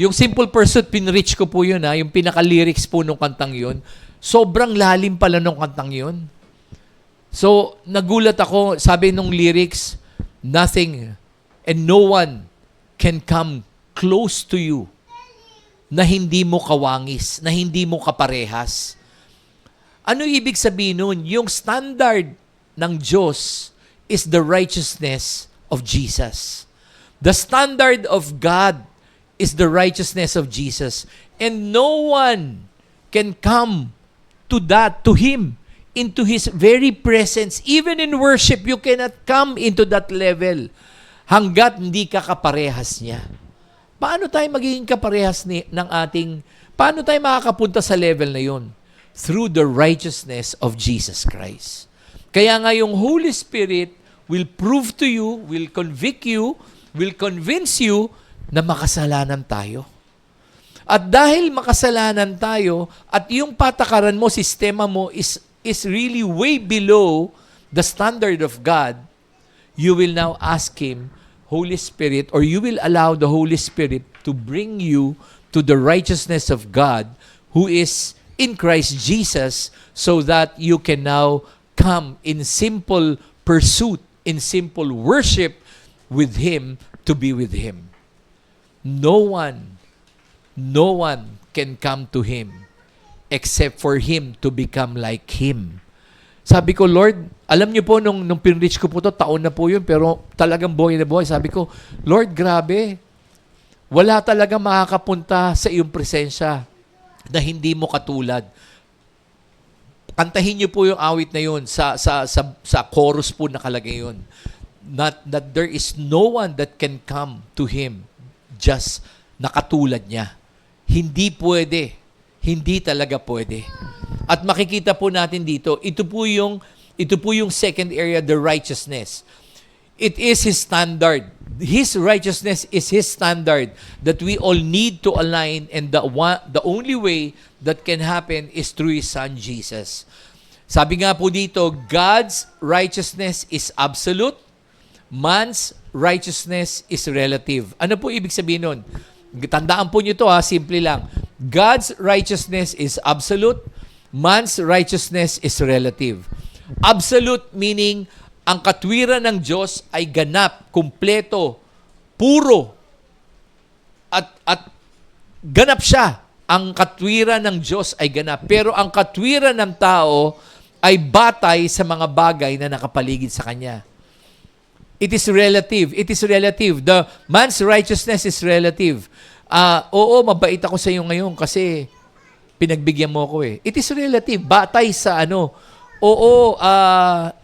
Yung Simple Pursuit, pinreach ko po yun ha. Yung pinaka-lyrics po nung kantang yun. Sobrang lalim pala nung kantang yun. So, nagulat ako, sabi nung lyrics, nothing and no one can come close to you na hindi mo kawangis, na hindi mo kaparehas. Ano ibig sabihin nun? Yung standard ng Diyos is the righteousness of Jesus. The standard of God is the righteousness of Jesus. And no one can come to Him, into His very presence. Even in worship, you cannot come into that level hanggat hindi ka kaparehas niya. Paano tayo magiging kaparehas paano tayo makakapunta sa level na yun? Through the righteousness of Jesus Christ. Kaya nga yung Holy Spirit will prove to you, will convict you, will convince you na makasalanan tayo. At dahil makasalanan tayo, at yung patakaran mo, sistema mo is really way below the standard of God, you will now ask Him, Holy Spirit, or you will allow the Holy Spirit to bring you to the righteousness of God who is in Christ Jesus, so that you can now come in simple pursuit, in simple worship with Him, to be with Him. No one can come to Him except for Him to become like Him. Sabi ko, Lord, alam niyo po, nung pinreach ko po to, taon na po yun, pero talagang buhay na buhay. Sabi ko, Lord, grabe. Wala talagang makakapunta sa iyong presensya na hindi mo katulad. Kantahin niyo po yung awit na yun. Sa chorus po nakalagay yun. That there is no one that can come to Him just nakatulad niya. Hindi pwede. Hindi talaga pwede. At makikita po natin dito, ito po yung second area, the righteousness. It is His standard. His righteousness is His standard that we all need to align, and the only way that can happen is through His Son, Jesus. Sabi nga po dito, God's righteousness is absolute, Man's righteousness is relative. Ano po ibig sabihin nun? Tandaan po nyo to simple lang. God's righteousness is absolute. Man's righteousness is relative. Absolute meaning, ang katwiran ng Diyos ay ganap, kumpleto, puro, at ganap siya. Ang katwiran ng Diyos ay ganap. Pero ang katwiran ng tao ay batay sa mga bagay na nakapaligid sa Kanya. It is relative. It is relative. The man's righteousness is relative. Oo, mabait ako sa iyo ngayon kasi pinagbigyan mo ako eh. It is relative. Batay sa Oo,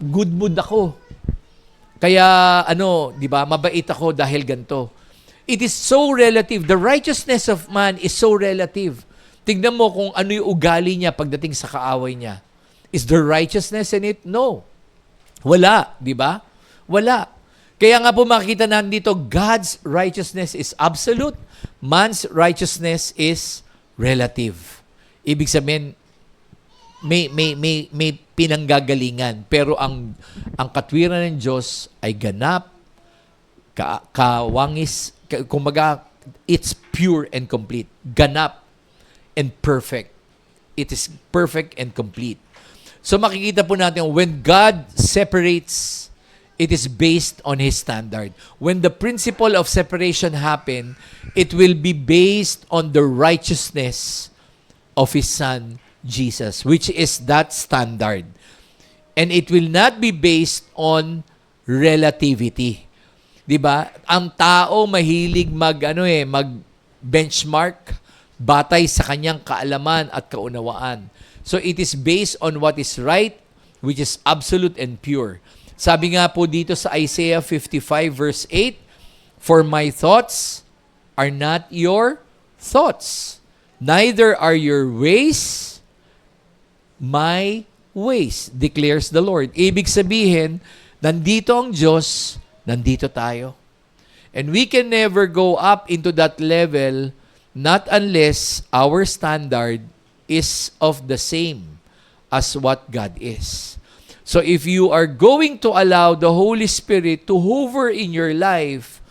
good mood ako. Kaya di ba, mabait ako dahil ganito. It is so relative. The righteousness of man is so relative. Tignan mo kung ano yung ugali niya pagdating sa kaaway niya. Is there righteousness in it? No. Wala, di ba? Wala. Kaya nga po makikita natin dito, God's righteousness is absolute. Man's righteousness is relative. Ibig sabihin, may pinanggagalingan. Pero ang katwiran ng Diyos ay ganap, kawangis, kumbaga, it's pure and complete. Ganap and perfect. It is perfect and complete. So makikita po natin, when God separates, it is based on His standard. When the principle of separation happen, it will be based on the righteousness of His Son, Jesus, which is that standard. And it will not be based on relativity. 'Di ba? Ang tao mahilig mag-benchmark batay sa kanyang kaalaman at kaunawaan. So it is based on what is right, which is absolute and pure. Sabi nga po dito sa Isaiah 55 verse 8, "For my thoughts are not your thoughts, neither are your ways my ways, declares the Lord." Ibig sabihin, nandito ang Diyos, nandito tayo. And we can never go up into that level not unless our standard is of the same as what God is. So if you are going to allow the Holy Spirit to hover in your life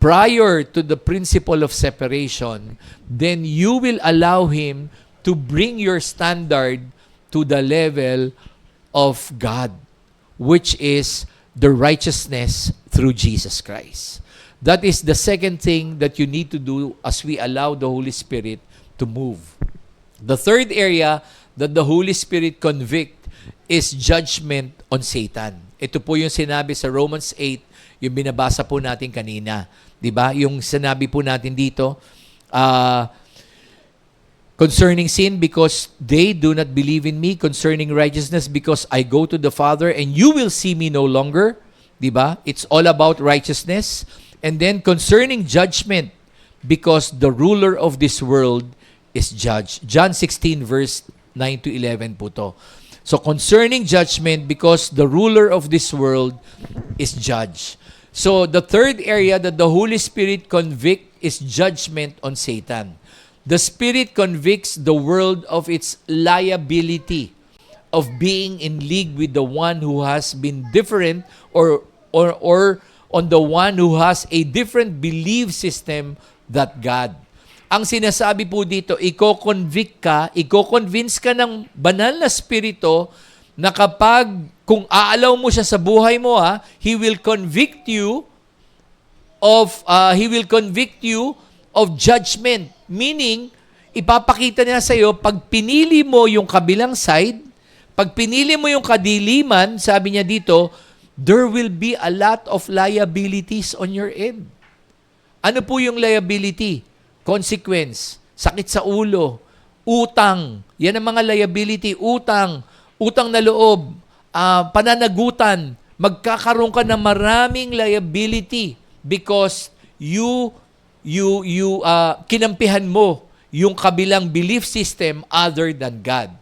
prior to the principle of separation, then you will allow Him to bring your standard to the level of God, which is the righteousness through Jesus Christ. That is the second thing that you need to do as we allow the Holy Spirit to move. The third area that the Holy Spirit convict is judgment on Satan. Ito po yung sinabi sa Romans 8, yung binabasa po natin kanina. 'Di ba? Yung sinabi po natin dito, concerning sin, because they do not believe in me. Concerning righteousness, because I go to the Father and you will see me no longer. Diba? It's all about righteousness. And then concerning judgment, because the ruler of this world is judged. John 16 verse 9 to 11 po to. So concerning judgment, because the ruler of this world is judged. So the third area that the Holy Spirit convict is judgment on Satan. The Spirit convicts the world of its liability of being in league with the one who has been different or on the one who has a different belief system that God. Ang sinasabi po dito, i-convince ka ng banal na spirito na kung aalaw mo siya sa buhay mo, He will convict you of judgment. Meaning, ipapakita niya sa iyo, pag pinili mo yung kabilang side, pag pinili mo yung kadiliman, sabi niya dito, there will be a lot of liabilities on your end. Ano po yung liability? Consequence, sakit sa ulo, utang. Yan ang mga liability, utang na loob, pananagutan. Magkakaroon ka ng maraming liability because kinampihan mo yung kabilang belief system other than God.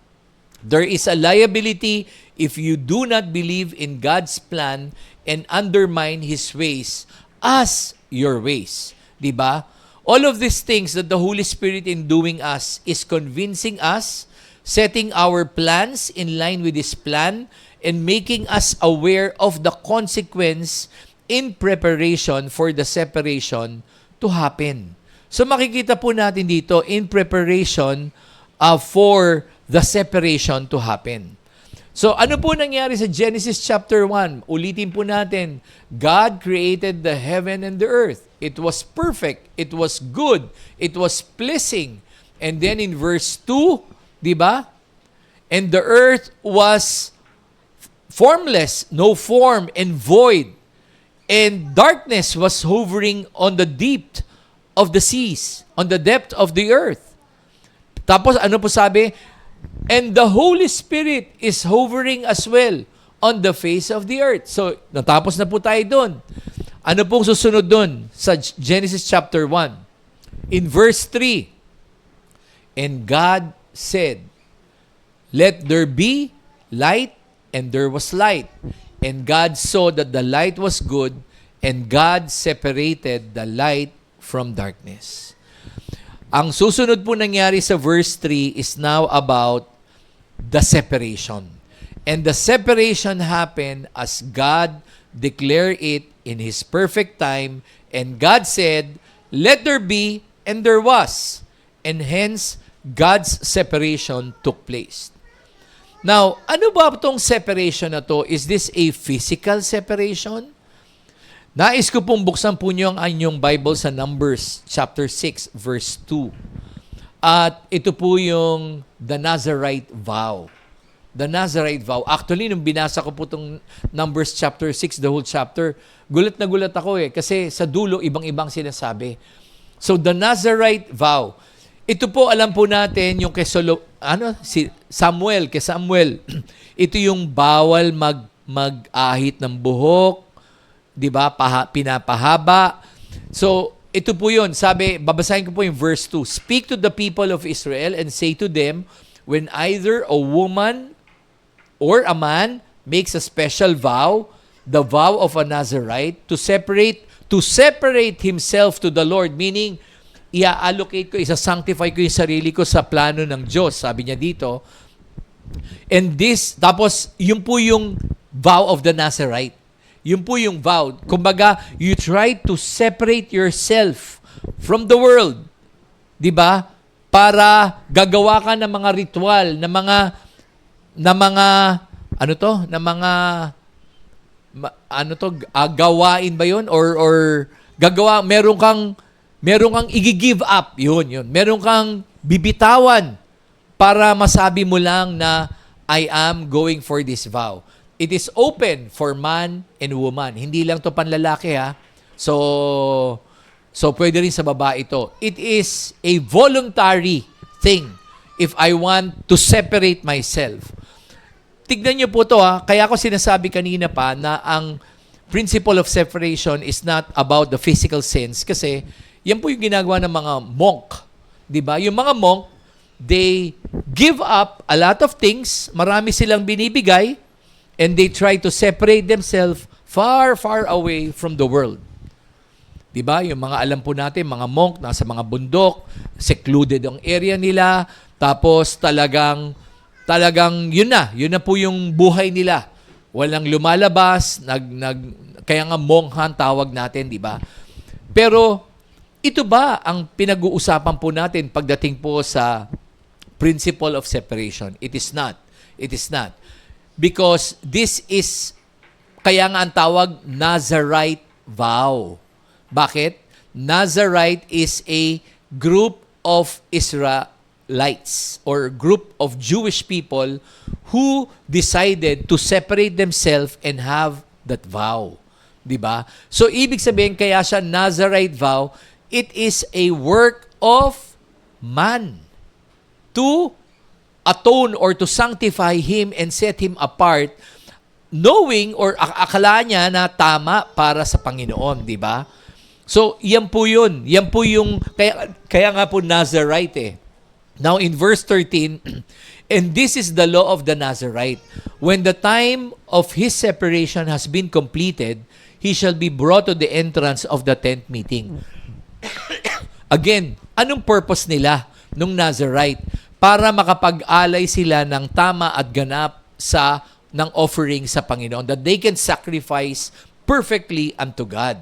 There is a liability if you do not believe in God's plan and undermine His ways as your ways. Diba? All of these things that the Holy Spirit in doing us is convincing us, setting our plans in line with His plan, and making us aware of the consequence in preparation for the separation to happen. So makikita po natin dito, in preparation for the separation to happen. So ano po nangyari sa Genesis chapter 1? Ulitin po natin, God created the heaven and the earth. It was perfect, it was good, it was pleasing. And then in verse 2, di ba? And the earth was formless, no form, and void. And darkness was hovering on the deep of the seas, on the depth of the earth. Tapos ano po sabi? And the Holy Spirit is hovering as well on the face of the earth. So, natapos na po tayo doon. Ano pong susunod doon sa Genesis chapter 1? In verse 3, and God said, let there be light, and there was light. And God saw that the light was good, and God separated the light from darkness. Ang susunod po nangyari sa verse 3 is now about the separation. And the separation happened as God declared it in His perfect time. And God said, let there be, and there was. And hence, God's separation took place. Now, ano ba itong separation na to? Is this a physical separation? Nais ko pong buksan po niyo ang inyong Bible sa Numbers chapter 6 verse 2. At ito po yung the Nazarite vow. The Nazarite vow. Actually, nung binasa ko po itong Numbers chapter 6, the whole chapter, gulat na gulat ako kasi sa dulo, ibang-ibang sinasabi. So, the Nazarite vow. Ito po, alam po natin, yung kay Samuel. Ito yung bawal mag-ahit ng buhok, di ba? Pinapahaba. So, ito po yun. Sabi, babasahin ko po yung verse 2. Speak to the people of Israel and say to them, when either a woman or a man makes a special vow, the vow of a Nazarite, to separate himself to the Lord, meaning, i-allocate ko, isa-sanctify ko yung sarili ko sa plano ng Diyos. Sabi niya dito. And this, tapos, yun po yung vow of the Nazarite. Yun po yung vow. Kumbaga, you try to separate yourself from the world. 'Di ba? Para gagawa ka ng mga ritual, gawain ba 'yon or gagawa meron kang i-give up. Yun. Meron kang bibitawan para masabi mo lang na I am going for this vow. It is open for man and woman. Hindi lang to panlalaki ha. So pwede rin sa babae ito. It is a voluntary thing if I want to separate myself. Tignan niyo po to ha. Kaya ako sinasabi kanina pa na ang principle of separation is not about the physical sense kasi yan po yung ginagawa ng mga monk. Diba? Yung mga monk, they give up a lot of things. Marami silang binibigay. And they try to separate themselves far, far away from the world. Diba? Yung mga alam po natin, mga monk, nasa mga bundok, secluded ang area nila, tapos talagang yun na po yung buhay nila. Walang lumalabas, kaya nga monghan tawag natin, diba? Pero, ito ba ang pinag-uusapan po natin pagdating po sa principle of separation? It is not. It is not. Because this is, kaya nga ang tawag, Nazarite vow. Bakit? Nazarite is a group of Israelites or group of Jewish people who decided to separate themselves and have that vow. Diba? So, ibig sabihin, kaya siya Nazarite vow, it is a work of man to atone or to sanctify him and set him apart, knowing or akala niya na tama para sa Panginoon, di ba? So, yan po yun. Yan po yung, kaya nga po Nazarite eh. Now, in verse 13, and this is the law of the Nazarite. When the time of his separation has been completed, he shall be brought to the entrance of the tent meeting. Again, anong purpose nila nung Nazarite? Para makapag-alay sila ng tama at ganap ng offering sa Panginoon. That they can sacrifice perfectly unto God.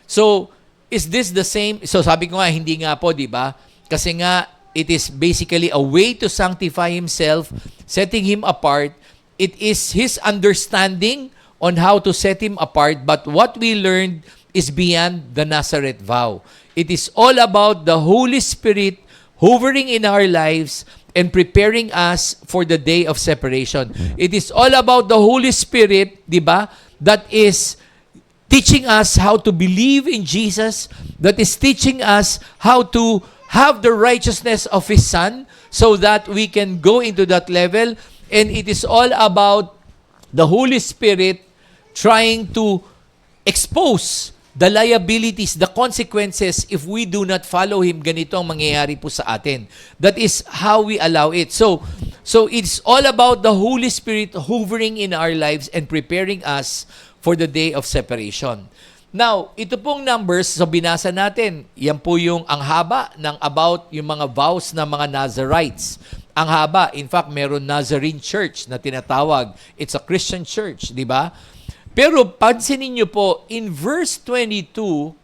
So, is this the same? So, sabi ko nga, hindi nga po, di ba? Kasi nga, it is basically a way to sanctify himself, setting him apart. It is his understanding on how to set him apart, but what we learned is beyond the Nazareth vow. It is all about the Holy Spirit hovering in our lives and preparing us for the day of separation. It is all about the Holy Spirit, di ba, that is teaching us how to believe in Jesus, that is teaching us how to have the righteousness of His Son so that we can go into that level. And it is all about the Holy Spirit trying to expose the liabilities, the consequences if we do not follow Him. Ganito ang mangyayari po sa atin. That is how we allow it. So it's all about the Holy Spirit hovering in our lives and preparing us for the day of separation. Now, ito pong numbers, so binasa natin, yan po yung ang haba ng about yung mga vows ng mga Nazarites. Ang haba, in fact, meron Nazarene Church na tinatawag. It's a Christian church, di ba? Pero pansinin niyo po, in verse 22,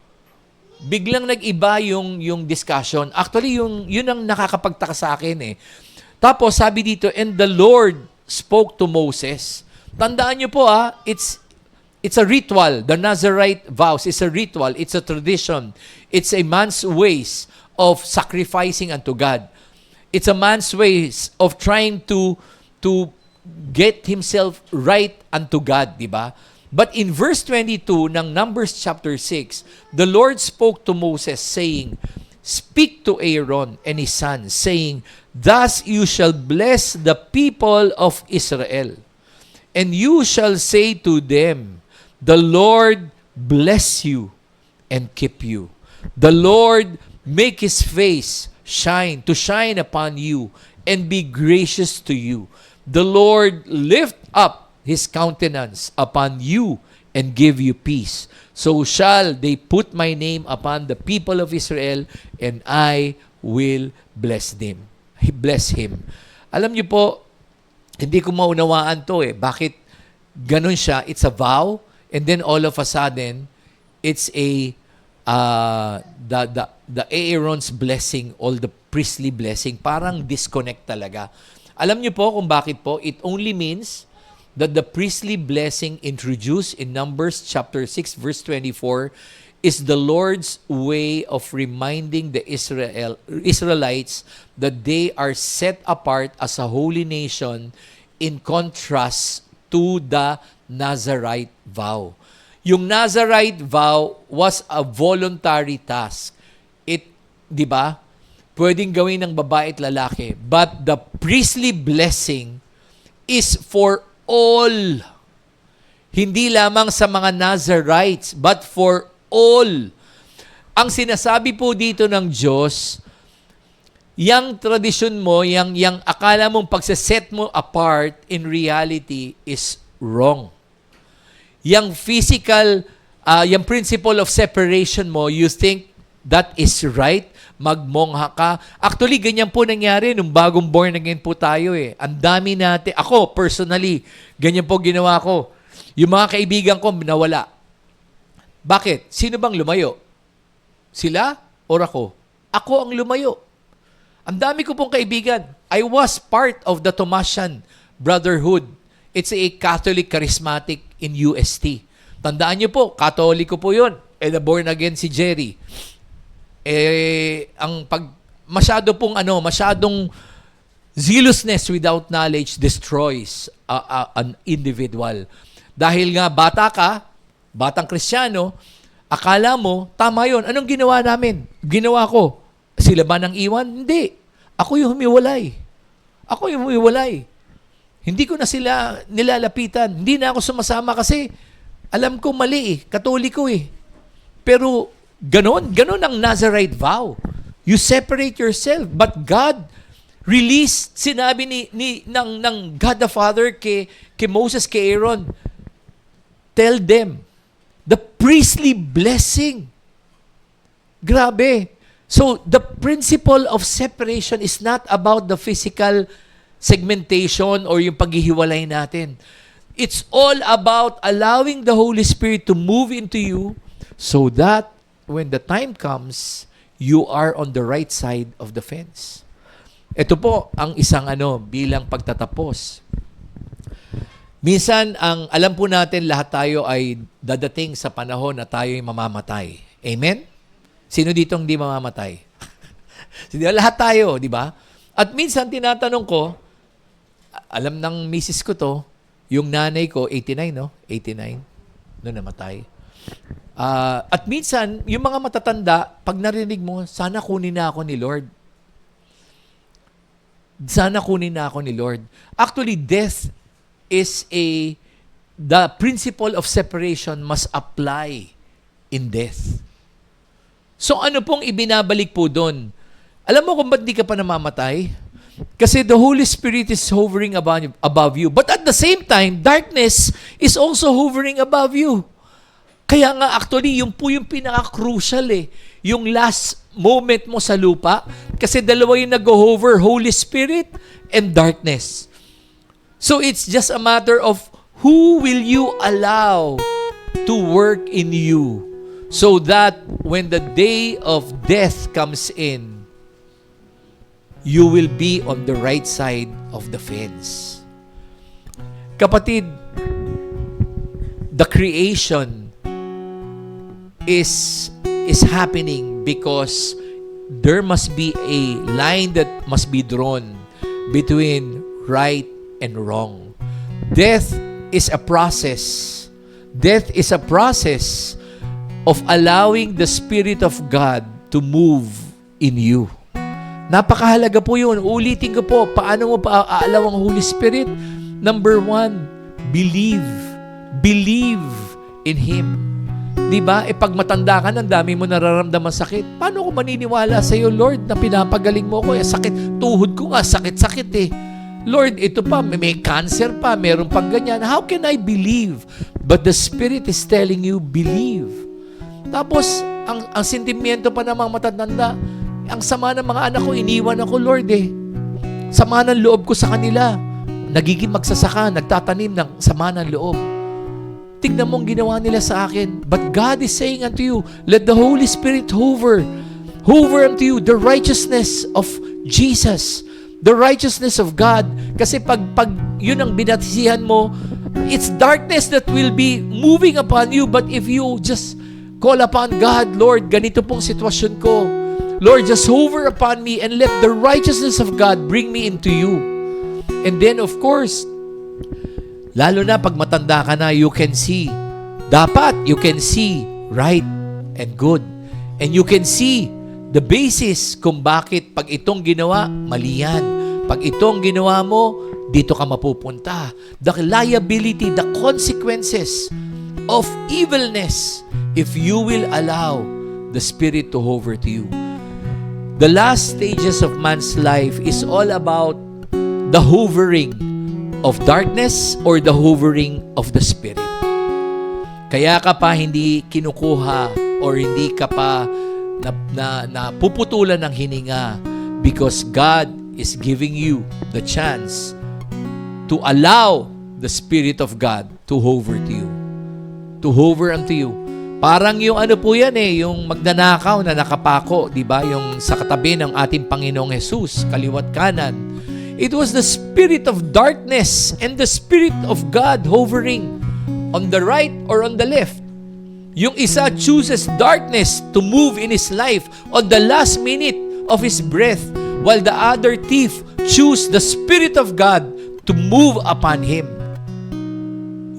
biglang nag-iba yung discussion. Actually, yun ang nakakapagtaka sa akin eh. Tapos, sabi dito, and the Lord spoke to Moses. Tandaan niyo po it's a ritual. The Nazarite vows is a ritual. It's a tradition. It's a man's ways of sacrificing unto God. It's a man's ways of trying to get himself right unto God, di ba? But in verse 22 ng Numbers chapter 6, the Lord spoke to Moses saying, "Speak to Aaron and his sons, saying, Thus you shall bless the people of Israel. And you shall say to them, The Lord bless you and keep you. The Lord make His face shine upon you and be gracious to you. The Lord lift up His countenance upon you and give you peace. So shall they put my name upon the people of Israel, and I will bless them." Bless him. Alam niyo po, hindi ko maunawaan to eh. Bakit ganun siya? It's a vow. And then all of a sudden, it's the Aaron's blessing, all the priestly blessing, parang disconnect talaga. Alam niyo po kung bakit po? It only means that the priestly blessing introduced in Numbers chapter 6 verse 24 is the Lord's way of reminding the Israelites that they are set apart as a holy nation in contrast to the Nazarite vow. Yung Nazarite vow was a voluntary task. Di ba? Pwedeng gawin ng babae at lalaki. But the priestly blessing is for all. Hindi lamang sa mga Nazarites, but for all. Ang sinasabi po dito ng Diyos, yang tradisyon mo, yang akala mong pagsaset mo apart, in reality is wrong. Yang physical, yung principle of separation mo, you think that is right, magmongha ka. Actually, ganyan po nangyari nung bagong born again po tayo eh. Ang dami natin, ako personally, ganyan po ginawa ko. Yung mga kaibigan ko, nawala. Bakit? Sino bang lumayo? Sila or ako? Ako ang lumayo. Ang dami ko pong kaibigan. I was part of the Tomasian Brotherhood. It's a Catholic charismatic in UST. Tandaan niyo po, Katoliko po yun. And born again si Jerry. Masyadong zealousness without knowledge destroys an individual. Dahil nga batang Kristiyano, akala mo, tama yun. Anong ginawa namin? Ginawa ko. Sila ba nang iwan? Hindi. Ako yung humiwalay. Hindi ko na sila nilalapitan. Hindi na ako sumasama kasi alam ko mali eh. Katoliko eh. Pero ganon ang Nazarite vow. You separate yourself. But God released, sinabi ng God the Father kay Moses, kay Aaron, tell them the priestly blessing. Grabe. So, the principle of separation is not about the physical segmentation or yung paghihiwalay natin. It's all about allowing the Holy Spirit to move into you so that when the time comes, you are on the right side of the fence. Ito po ang isang bilang pagtatapos. Minsan, alam po natin lahat tayo ay dadating sa panahon na tayo ay mamamatay. Amen? Sino dito hindi mamamatay? Lahat tayo, di ba? At minsan, tinatanong ko, alam ng misis ko to, yung nanay ko, 89, no? 89, noon namatay. At minsan, yung mga matatanda, pag narinig mo, sana kunin na ako ni Lord. Sana kunin na ako ni Lord. Actually, death is the principle of separation must apply in death. So ano pong ibinabalik po doon? Alam mo kung ba't di ka pa namamatay? Kasi the Holy Spirit is hovering above you. But at the same time, darkness is also hovering above you. Kaya nga actually, yung po yung pinaka-crucial yung last moment mo sa lupa. Kasi dalawa yung nag-hover, Holy Spirit and darkness. So it's just a matter of who will you allow to work in you so that when the day of death comes in, you will be on the right side of the fence. Kapatid, the creation is happening because there must be a line that must be drawn between right and wrong. Death is a process. Death is a process of allowing the Spirit of God to move in you. Napakahalaga po yun. Ulitin ko po, paano mo pa aalaw ang Holy Spirit? Number 1, believe. Believe in Him. Diba? Pag matanda ka, ang dami mo nararamdaman sakit. Paano ko maniniwala sa iyo, Lord, na pinapagaling mo ko? Sakit, tuhod ko nga, sakit-sakit Lord, ito pa, may cancer pa, meron pang ganyan. How can I believe? But the Spirit is telling you, believe. Tapos, ang sentimiento pa ng mga matatanda, ang sama ng mga anak ko, iniwan ako, Lord Sama ng loob ko sa kanila. Nagiging magsasaka, nagtatanim ng sama ng loob. Tignan mo ang ginawa nila sa akin. But God is saying unto you, let the Holy Spirit hover unto you the righteousness of Jesus, the righteousness of God. Kasi pag yun ang binatisihan mo, it's darkness that will be moving upon you. But if you just call upon God, Lord, ganito pong sitwasyon ko. Lord, just hover upon me and let the righteousness of God bring me into you. And then, of course, lalo na pag matanda ka na, you can see. Dapat, you can see right and good. And you can see the basis kung bakit pag itong ginawa, mali yan. Pag itong ginawa mo, dito ka mapupunta. The liability, the consequences of evilness if you will allow the Spirit to hover to you. The last stages of man's life is all about the hovering of darkness or the hovering of the Spirit. Kaya ka pa hindi kinukuha or hindi ka pa napuputulan ng hininga because God is giving you the chance to allow the Spirit of God to hover to you. To hover unto you. Parang yung po yan yung magnanakaw na nakapako, di ba? Yung sa katabi ng ating Panginoong Jesus, kaliwat kanan. It was the spirit of darkness and the Spirit of God hovering on the right or on the left. Yung isa chooses darkness to move in his life on the last minute of his breath, while the other thief choose the Spirit of God to move upon him.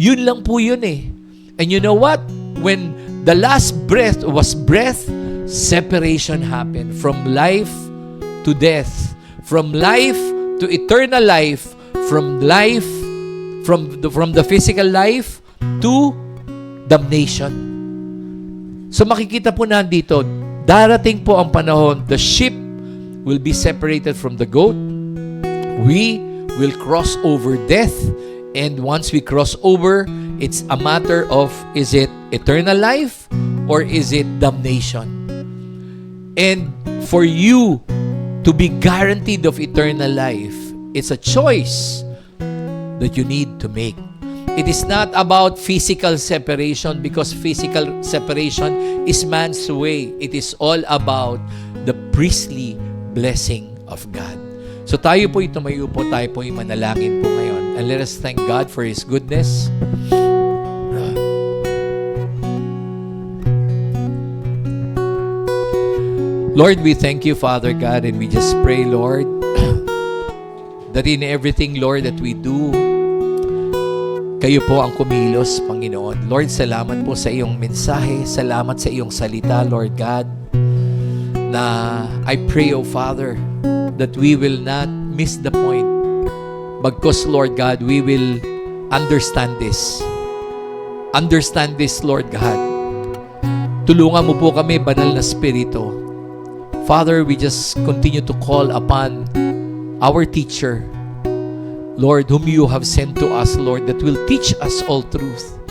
Yun lang po yun And you know what? When the last breath was breath, separation happened from life to death, from life to eternal life, from life, from the physical life to damnation. So makikita po nandito, darating po ang panahon, the sheep will be separated from the goat. We will cross over death, and once we cross over, it's a matter of, is it eternal life or is it damnation? And for you to be guaranteed of eternal life, it's a choice that you need to make. It is not about physical separation because physical separation is man's way. It is all about the priestly blessing of God. So tayo po tumayo po, tayo po manalangin po ngayon. And let us thank God for His goodness. Lord, we thank you, Father God, and we just pray, Lord, that in everything, Lord, that we do, kayo po ang kumilos, Panginoon. Lord, salamat po sa iyong mensahe. Salamat sa iyong salita, Lord God, na I pray, O Father, that we will not miss the point. Because, Lord God, we will understand this. Understand this, Lord God. Tulungan mo po kami, Banal na Espiritu. Father, we just continue to call upon our teacher, Lord, whom you have sent to us, Lord, that will teach us all truth.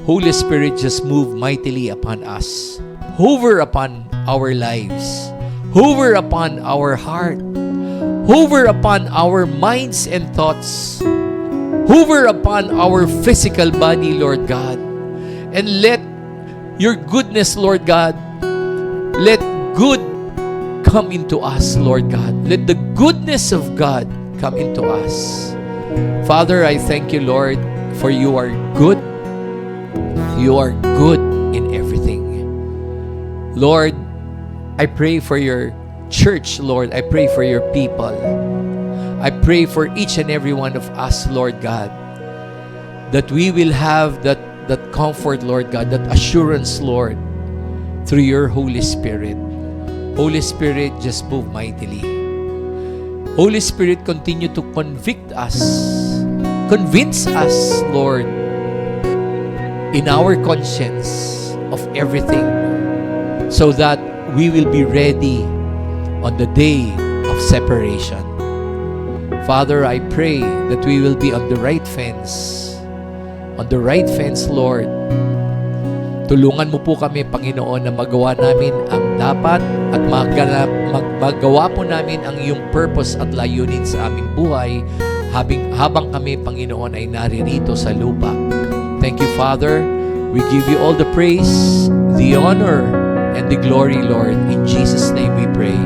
Holy Spirit, just move mightily upon us. Hover upon our lives. Hover upon our heart. Hover upon our minds and thoughts. Hover upon our physical body, Lord God. And let your goodness, Lord God, let good come into us, Lord God. Let the goodness of God come into us. Father, I thank you, Lord, for you are good. You are good in everything. Lord, I pray for your church, Lord. I pray for your people. I pray for each and every one of us, Lord God, that we will have that comfort, Lord God, that assurance, Lord, through your Holy Spirit. Holy Spirit, just move mightily. Holy Spirit, continue to convict us. Convince us, Lord, in our conscience of everything so that we will be ready on the day of separation. Father, I pray that we will be on the right fence. On the right fence, Lord. Tulungan mo po kami, Panginoon, na magawa namin ang dapat at magawa po namin ang iyong purpose at layunin sa aming buhay habang kami, Panginoon, ay naririto sa lupa. Thank you, Father. We give you all the praise, the honor, and the glory, Lord. In Jesus' name we pray.